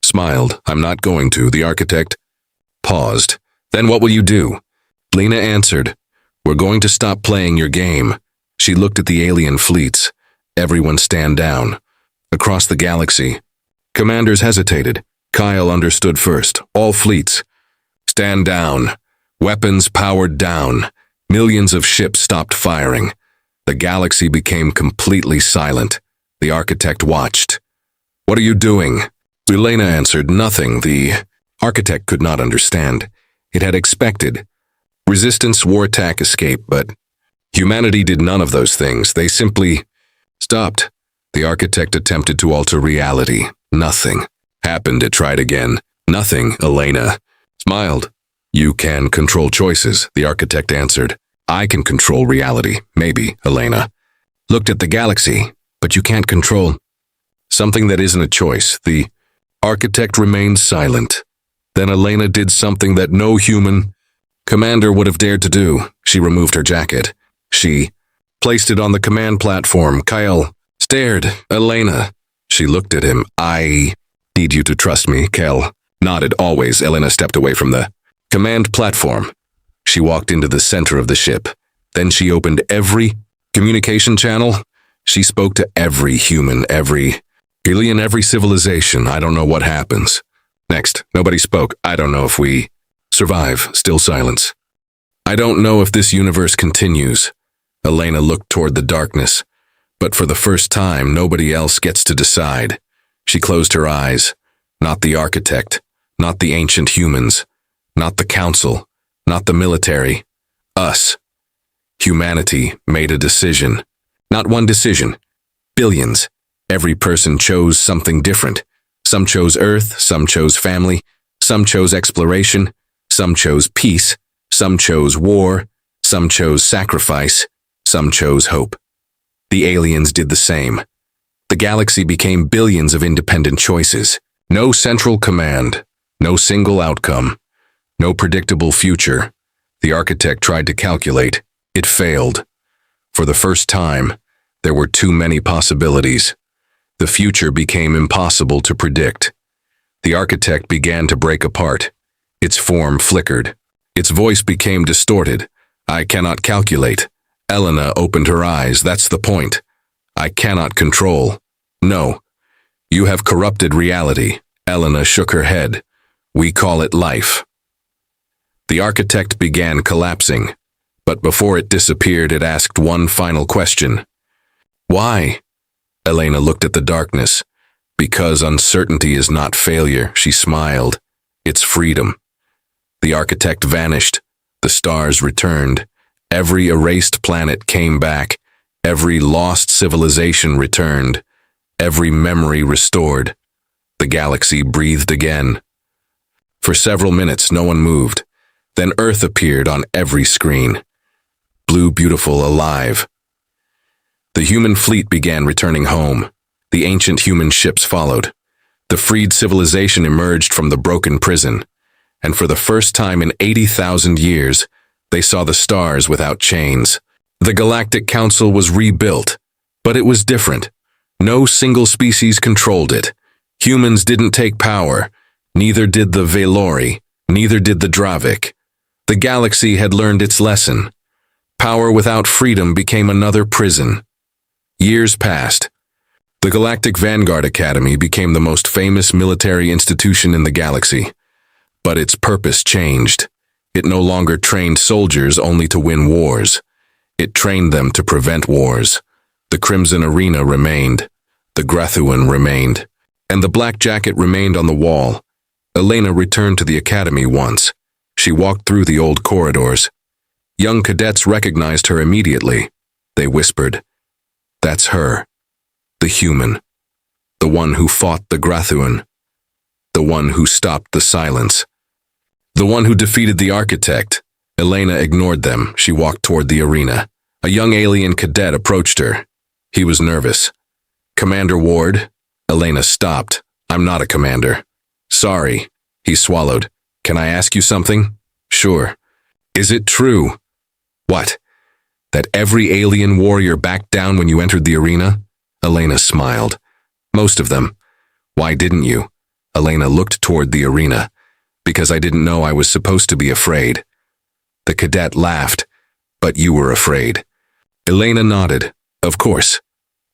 A: Smiled. I'm not going to. The architect paused. Then what will you do? Lena answered. We're going to stop playing your game. She looked at the alien fleets. Everyone stand down. Across the galaxy. Commanders hesitated. Kyle understood first. All fleets. Stand down. Weapons powered down. Millions of ships stopped firing. The galaxy became completely silent. The architect watched. What are you doing? Elena answered, nothing. The architect could not understand. It had expected. Resistance, war attack, escape, but humanity did none of those things. They simply stopped. The architect attempted to alter reality. Nothing happened. It tried again. Nothing, Elena smiled. You can control choices, the architect answered. I can control reality, maybe, Elena. Looked at the galaxy, but you can't control something that isn't a choice. The architect remained silent. Then Elena did something that no human commander would have dared to do. She removed her jacket. She placed it on the command platform. Kyle stared. Elena. She looked at him. I need you to trust me, Kel nodded. Always. Elena stepped away from the command platform. She walked into the center of the ship. Then she opened every communication channel. She spoke to every human, every alien, every civilization. I don't know what happens. Next, nobody spoke. I don't know if we survive. Still silence. I don't know if this universe continues. Elena looked toward the darkness. But for the first time, nobody else gets to decide. She closed her eyes. Not the architect. Not the ancient humans. Not the council. Not the military. Us. Humanity made a decision. Not one decision. Billions. Every person chose something different. Some chose Earth, some chose family, some chose exploration, some chose peace, some chose war, some chose sacrifice, some chose hope. The aliens did the same. The galaxy became billions of independent choices. No central command, no single outcome, no predictable future. The architect tried to calculate. It failed. For the first time, there were too many possibilities. The future became impossible to predict. The architect began to break apart. Its form flickered. Its voice became distorted. I cannot calculate. Elena opened her eyes. That's the point. I cannot control. No. You have corrupted reality. Elena shook her head. We call it life. The architect began collapsing. But before it disappeared, it asked one final question. Why? Elena looked at the darkness. Because uncertainty is not failure, she smiled. It's freedom. The architect vanished. The stars returned. Every erased planet came back. Every lost civilization returned. Every memory restored. The galaxy breathed again. For several minutes, no one moved. Then Earth appeared on every screen. Blue, beautiful, alive. The human fleet began returning home. The ancient human ships followed. The freed civilization emerged from the broken prison. And for the first time in 80,000 years, they saw the stars without chains. The Galactic Council was rebuilt, but it was different. No single species controlled it. Humans didn't take power. Neither did the Velori. Neither did the Dravik. The galaxy had learned its lesson. Power without freedom became another prison. Years passed. The Galactic Vanguard Academy became the most famous military institution in the galaxy. But its purpose changed. It no longer trained soldiers only to win wars. It trained them to prevent wars. The Crimson Arena remained. The Grathuan remained. And the Black Jacket remained on the wall. Elena returned to the academy once. She walked through the old corridors. Young cadets recognized her immediately. They whispered, "That's her. The human. The one who fought the Grathuan. The one who stopped the silence. The one who defeated the architect." Elena ignored them. She walked toward the arena. A young alien cadet approached her. He was nervous. "Commander Ward?" Elena stopped. "I'm not a commander." "Sorry." He swallowed. "Can I ask you something?" "Sure." "Is it true?" "What? That every alien warrior backed down when you entered the arena?" Elena smiled. "Most of them." "Why didn't you?" Elena looked toward the arena. "Because I didn't know I was supposed to be afraid." The cadet laughed. "But you were afraid." Elena nodded. "Of course."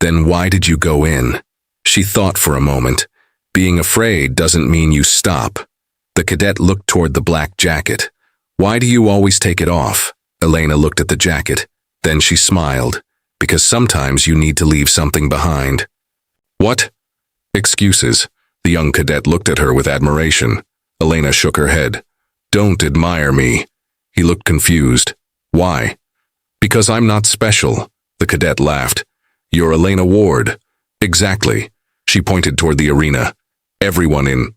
A: "Then why did you go in?" She thought for a moment. "Being afraid doesn't mean you stop." The cadet looked toward the black jacket. "Why do you always take it off?" Elena looked at the jacket. Then she smiled. "Because sometimes you need to leave something behind." "What?" "Excuses." The young cadet looked at her with admiration. Elena shook her head. "Don't admire me." He looked confused. "Why?" "Because I'm not special." The cadet laughed. "You're Elena Ward." "Exactly." She pointed toward the arena. "Everyone in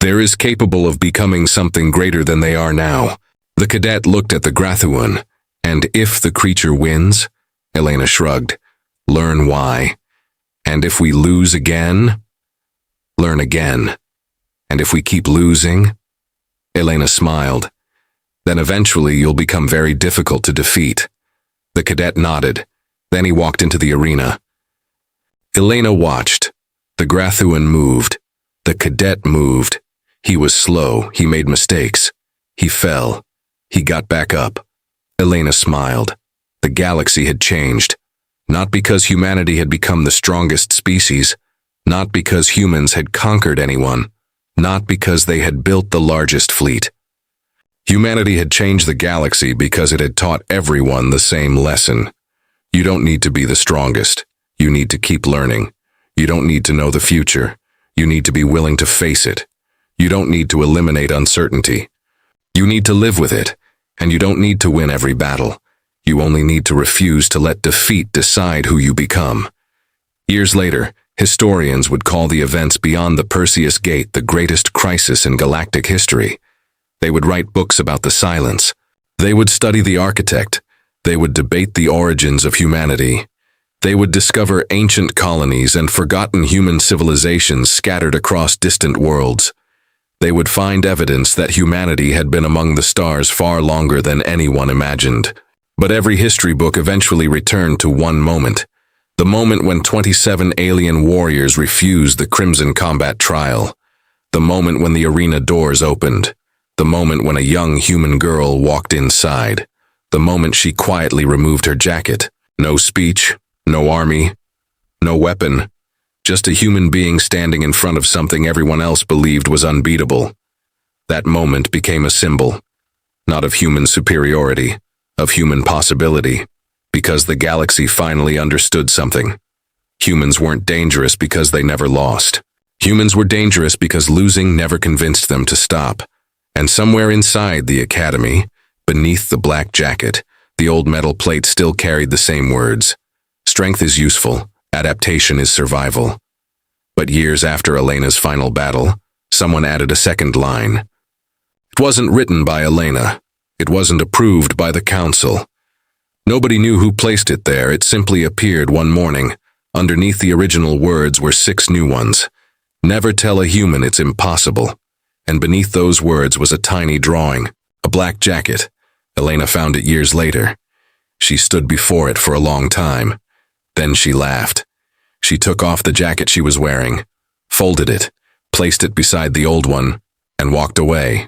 A: there is capable of becoming something greater than they are now." The cadet looked at the Grathuan. "And if the creature wins?" Elena shrugged. "Learn why." "And if we lose again?" "Learn again." "And if we keep losing?" Elena smiled. "Then eventually you'll become very difficult to defeat." The cadet nodded. Then he walked into the arena. Elena watched. The Grathuan moved. The cadet moved. He was slow. He made mistakes. He fell. He got back up. Elena smiled. The galaxy had changed. Not because humanity had become the strongest species. Not because humans had conquered anyone. Not because they had built the largest fleet. Humanity had changed the galaxy because it had taught everyone the same lesson. You don't need to be the strongest. You need to keep learning. You don't need to know the future. You need to be willing to face it. You don't need to eliminate uncertainty. You need to live with it, and you don't need to win every battle. You only need to refuse to let defeat decide who you become. Years later, historians would call the events beyond the Perseus Gate the greatest crisis in galactic history. They would write books about the silence. They would study the architect. They would debate the origins of humanity. They would discover ancient colonies and forgotten human civilizations scattered across distant worlds. They would find evidence that humanity had been among the stars far longer than anyone imagined. But every history book eventually returned to one moment. The moment when 27 alien warriors refused the Crimson Combat trial. The moment when the arena doors opened. The moment when a young human girl walked inside. The moment she quietly removed her jacket. No speech, no army, no weapon. Just a human being standing in front of something everyone else believed was unbeatable. That moment became a symbol, not of human superiority, of human possibility, because the galaxy finally understood something. Humans weren't dangerous because they never lost. Humans were dangerous because losing never convinced them to stop. And somewhere inside the academy, beneath the black jacket, the old metal plate still carried the same words. Strength is useful. Adaptation is survival. But years after Elena's final battle, someone added a second line. It wasn't written by Elena. It wasn't approved by the council. Nobody knew who placed it there. It simply appeared one morning. Underneath the original words were 6 new ones. Never tell a human it's impossible. And beneath those words was a tiny drawing, a black jacket. Elena found it years later. She stood before it for a long time. Then she laughed. She took off the jacket she was wearing, folded it, placed it beside the old one, and walked away.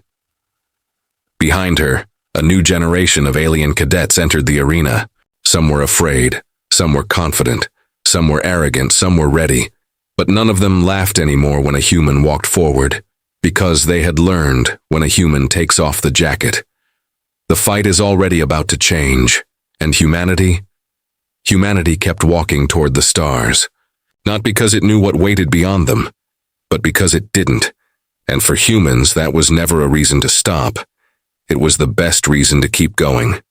A: Behind her, a new generation of alien cadets entered the arena. Some were afraid, some were confident, some were arrogant, some were ready. But none of them laughed anymore when a human walked forward, because they had learned when a human takes off the jacket. The fight is already about to change, and humanity kept walking toward the stars. Not because it knew what waited beyond them, but because it didn't. And for humans, that was never a reason to stop. It was the best reason to keep going.